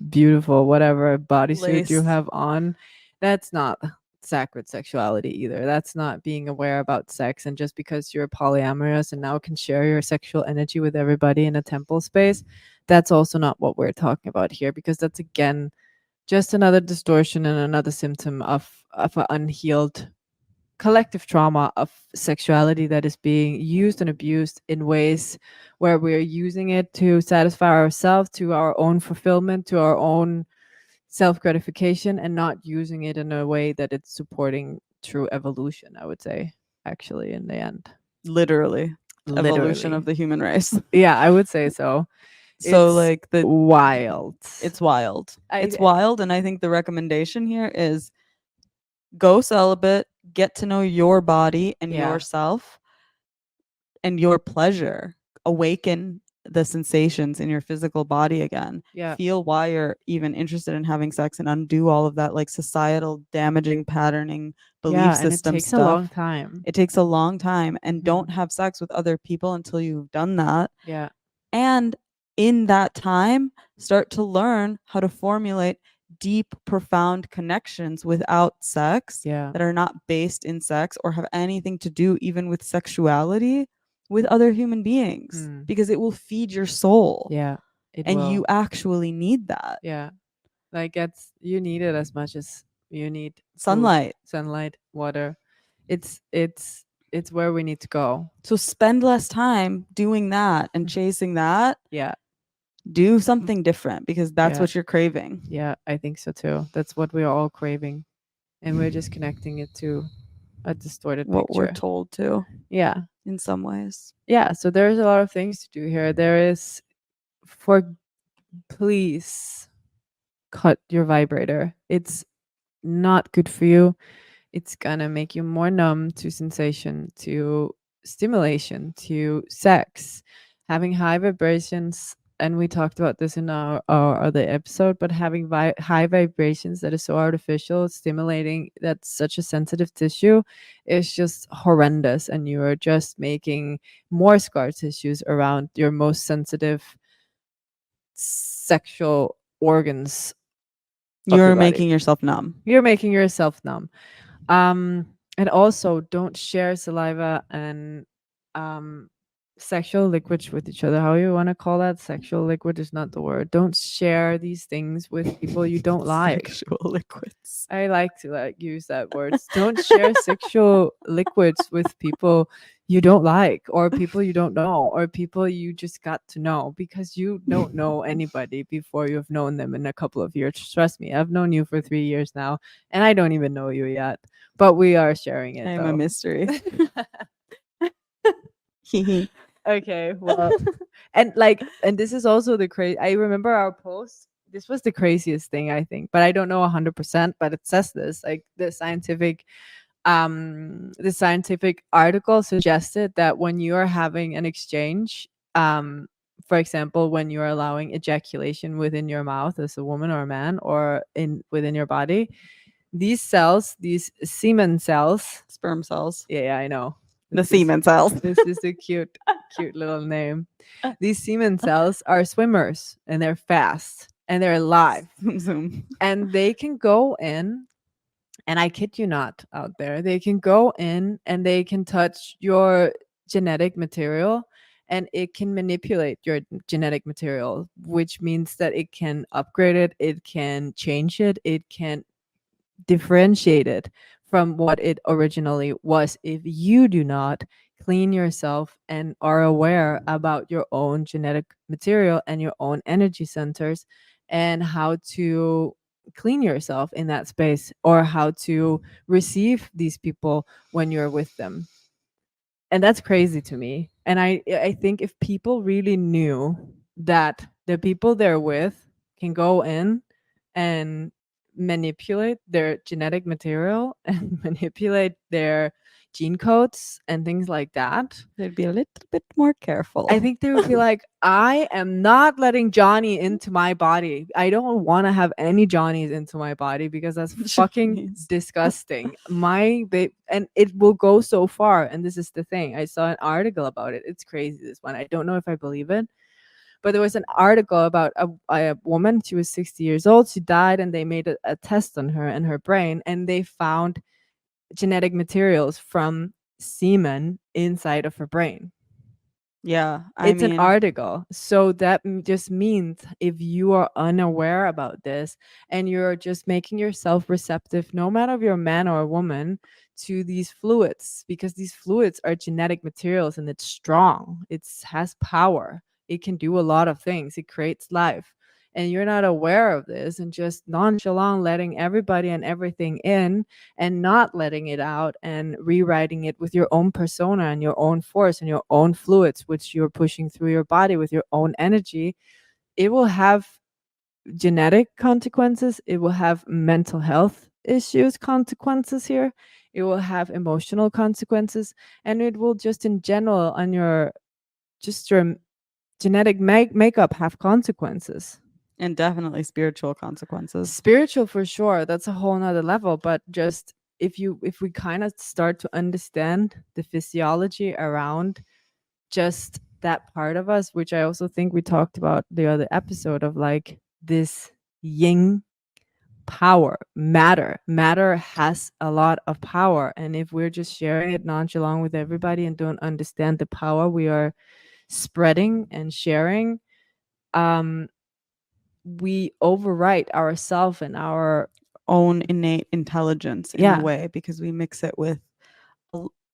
beautiful whatever bodysuit you Lace. have on, that's not sacred sexuality either. That's not being aware about sex. And just because you're polyamorous and now can share your sexual energy with everybody in a temple space, that's also not what we're talking about here, because that's again just another distortion and another symptom of an unhealed collective trauma of sexuality that is being used and abused in ways where we're using it to satisfy ourselves, to our own fulfillment, to our own self gratification, and not using it in a way that it's supporting true evolution, I would say, actually, in the end. Literally. Evolution Literally. of the human race. Yeah, I would say so. So It's like wild. it's wild. It's I wild. And I think the recommendation here is go celibate, get to know your body and Yeah. yourself and your pleasure. Awaken the sensations in your physical body again. Yeah. Feel why you're even interested in having sex, and undo all of that like societal damaging patterning belief Yeah, and it system takes a stuff. long time. It takes a long time, and Mhm. don't have sex with other people until you've done that. Yeah. And in that time, start to learn how to formulate deep, profound connections without sex, Yeah. that are not based in sex or have anything to do even with sexuality, with other human beings, because it will feed your soul. Yeah. It And will. you actually need that. Yeah. Like you need it as much as you need Sunlight. sunlight, water. It's where we need to go. So spend less time doing that and chasing that. Yeah. do something different, because that's Yeah. what you're craving. Yeah, I think so too. That's what we are all craving. And we're just connecting it to a distorted What we're picture. told to, Yeah. in some ways. Yeah. So there's a lot of things to do here. There is, for please cut your vibrator. It's not good for you. It's gonna make you more numb to sensation, to stimulation, to sex. Having high vibrations, and we talked about this in our other episode, but having high vibrations that is so artificial, stimulating, that's such a sensitive tissue, is just horrendous. And you are just making more scar tissues around your most sensitive sexual organs of your You're body. making yourself numb. You're making yourself numb. And also, don't share saliva and um, sexual liquids with each other. How you want to call that? Sexual liquid is not the word. Don't share these things with people you don't like. Sexual liquids. I like to use that word. Don't share sexual liquids with people you don't like, or people you don't know, or people you just got to know, because you don't know anybody before you've known them in a couple of years. Trust me, I've known you for 3 years now, and I don't even know you yet, but we are sharing it. I'm a mystery. Okay, well, and this is also the crazy. I remember our post. This was the craziest thing, I think, but I don't know 100%. But it says this, like the scientific article suggested that when you are having an exchange, for example, when you are allowing ejaculation within your mouth as a woman or a man, or within your body, these cells, these semen cells, sperm cells. Yeah, I know. The semen cells. This is a cute little name. These semen cells are swimmers, and they're fast, and they're alive. Zoom, zoom. And they can go in, and I kid you not, out there, they can go in and they can touch your genetic material, and it can manipulate your genetic material, which means that it can upgrade it, it can change it, it can differentiate it from what it originally was, if you do not clean yourself and are aware about your own genetic material and your own energy centers, and how to clean yourself in that space, or how to receive these people when you're with them. And that's crazy to me. And I think if people really knew that the people they're with can go in and manipulate their genetic material and manipulate their gene codes and things like that, they'd be a little bit more careful. I think they would be like, I am not letting Johnny into my body. I don't want to have any Johnnies into my body, because that's fucking disgusting. And it will go so far. And this is the thing. I saw an article about it. It's crazy, this one. I don't know if I believe it. But there was an article about a woman. She was 60 years old. She died, and they made a test on her and her brain, and they found genetic materials from semen inside of her brain. Yeah, it's an article. So that just means if you are unaware about this, and you're just making yourself receptive, no matter if you're a man or a woman, to these fluids, because these fluids are genetic materials, and it's strong. It has power. It can do a lot of things. It creates life. And you're not aware of this, and just nonchalant letting everybody and everything in, and not letting it out, and rewriting it with your own persona and your own force and your own fluids, which you're pushing through your body with your own energy, it will have genetic consequences. It will have mental health issues consequences here. It will have emotional consequences, and it will just in general on your genetic makeup have consequences. And definitely spiritual consequences. Spiritual for sure. That's a whole nother level. But just if we kind of start to understand the physiology around just that part of us, which I also think we talked about the other episode, of like this yin power, matter has a lot of power. And if we're just sharing it nonchalant with everybody and don't understand the power we are spreading and sharing, we overwrite ourselves and our own innate intelligence in a way, because we mix it with,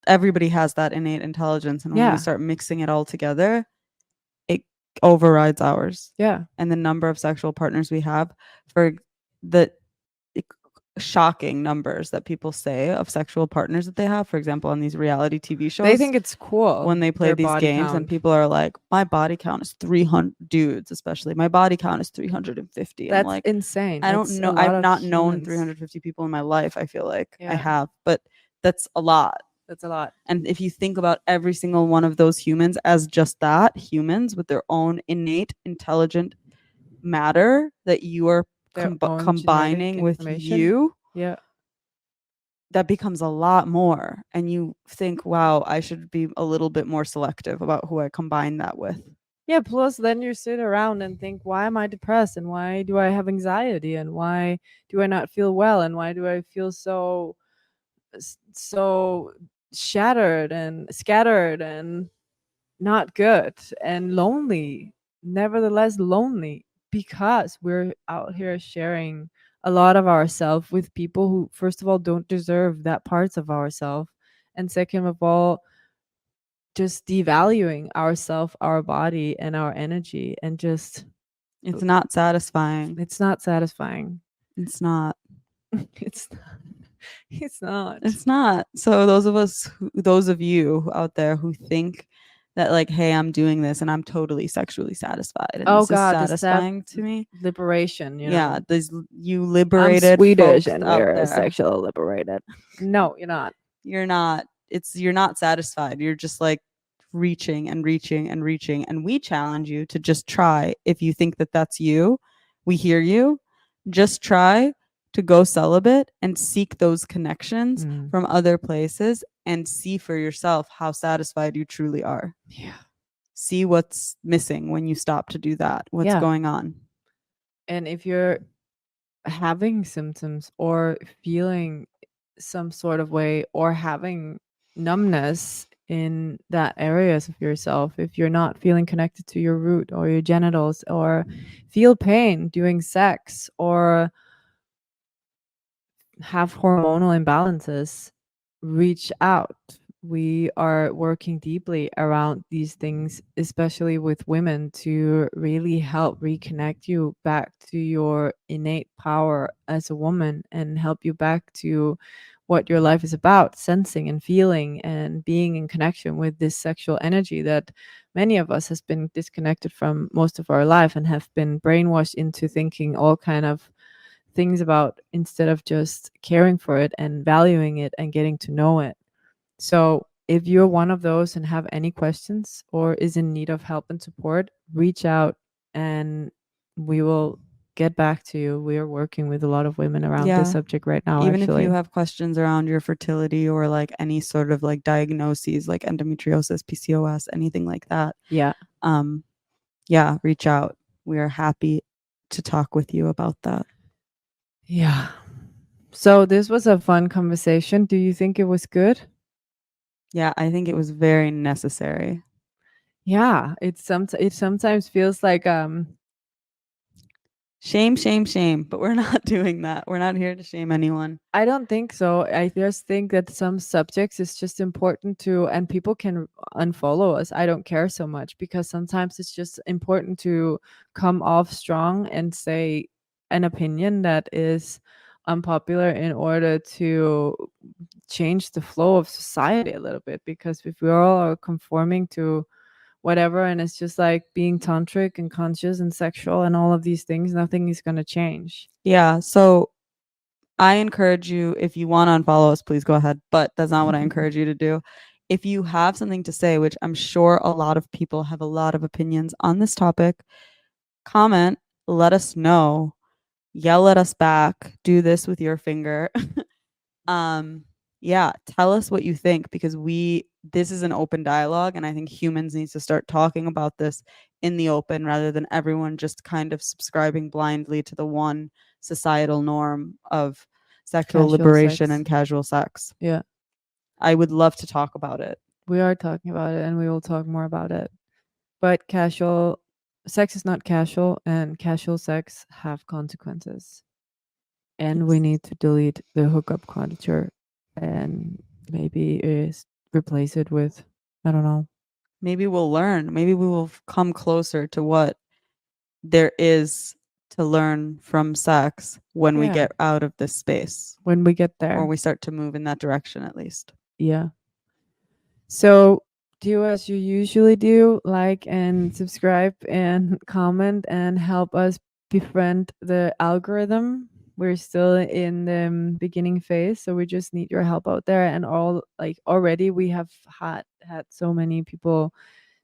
everybody has that innate intelligence, and when we start mixing it all together, it overrides ours. Yeah. And the number of sexual partners we have, for the shocking numbers that people say of sexual partners that they have, for example, on these reality TV shows. They think it's cool when they play their these body games and count. people are like, my body count is 300, dudes especially, my body count is 350. I'm That's like, insane. I That's don't a know. lot I've of not known humans. 350 people in my life. I feel like I Yeah. have, but that's a lot. That's a lot. And if you think about every single one of those humans as just that, humans with their own innate intelligent matter that you are Their own combining genetic with information. you, Yeah. that becomes a lot more. And you think, wow, I should be a little bit more selective about who I combine that with. Yeah, plus then you sit around and think, why am I depressed, and why do I have anxiety, and why do I not feel well, and why do I feel so shattered and scattered and not good and lonely, nevertheless lonely, because we're out here sharing a lot of ourselves with people who, first of all, don't deserve that parts of ourselves, and second of all, just devaluing ourself, our body, and our energy, and just It's not satisfying. it's not satisfying. It's not. It's not. It's not. It's not. So those of you out there who think that like, hey, I'm doing this and I'm totally sexually satisfied and Oh this is God, the satisfying to me. liberation, Yeah, there's you I'm liberated Swedish folks and out we're there. sexually liberated. No, you're not. You're not. You're not satisfied. You're just like reaching and reaching and reaching. And we challenge you to just try. If you think that that's you, we hear you. Just try to go celibate and seek those connections from other places and see for yourself how satisfied you truly are. Yeah. See what's missing when you stop to do that. What's going on. And if you're having symptoms or feeling some sort of way or having numbness in that areas of yourself, if you're not feeling connected to your root or your genitals, or feel pain during sex, or have hormonal imbalances, reach out. We are working deeply around these things, especially with women, to really help reconnect you back to your innate power as a woman and help you back to what your life is about, sensing and feeling and being in connection with this sexual energy that many of us has been disconnected from most of our life and have been brainwashed into thinking all kind of things about, instead of just caring for it and valuing it and getting to know it. So if you're one of those and have any questions or is in need of help and support, reach out and we will get back to you. We are working with a lot of women around this subject right now. Even if you have questions around your fertility or like any sort of like diagnoses like endometriosis, PCOS, anything like that. Yeah. Reach out. We are happy to talk with you about that. Yeah. So this was a fun conversation. Do you think it was good? Yeah, I think it was very necessary. Yeah, it sometimes feels like shame, but we're not doing that. We're not here to shame anyone. I don't think so. I just think that some subjects is just important to, and people can unfollow us. I don't care so much, because sometimes it's just important to come off strong and say an opinion that is unpopular in order to change the flow of society a little bit. Because if we all are conforming to whatever, and it's just like being tantric and conscious and sexual and all of these things, nothing is going to change. Yeah. So I encourage you, if you want to unfollow us, please go ahead. But that's not what I encourage you to do. If you have something to say, which I'm sure a lot of people have a lot of opinions on this topic, comment, let us know, yell at us back, do this with your finger. Tell us what you think, because this is an open dialogue, and I think humans need to start talking about this in the open rather than everyone just kind of subscribing blindly to the one societal norm of sexual Casual liberation sex. and casual sex. Yeah. I would love to talk about it. We are talking about it, and we will talk more about it. But casual sex is not casual, and casual sex have consequences. And we need to delete the hookup culture and maybe replace it with, I don't know, maybe we'll learn. Maybe we will come closer to what there is to learn from sex when we get out of this space. When we get there. Or we start to move in that direction at least. Yeah. So do as you usually do, like and subscribe and comment and help us befriend the algorithm. We're still in the beginning phase, so we just need your help out there. And already we have had so many people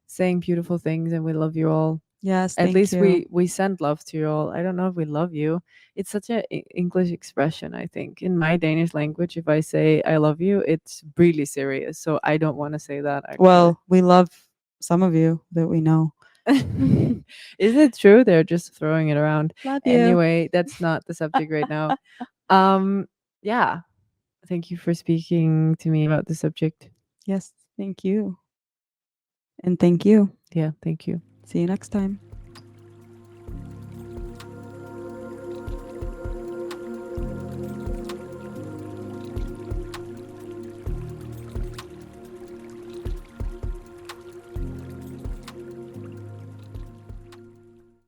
saying beautiful things, and we love you all. Yes, At thank least you. we send love to you all. I don't know if we love you. It's such a English expression, I think. In my Danish language, if I say I love you, it's really serious. So I don't want to say that actually. Well, we love some of you that we know. Is it true? They're just throwing it around. Love you. Anyway, that's not the subject right now. Yeah. Thank you for speaking to me about the subject. Yes, thank you. And thank you. Yeah, thank you. See you next time.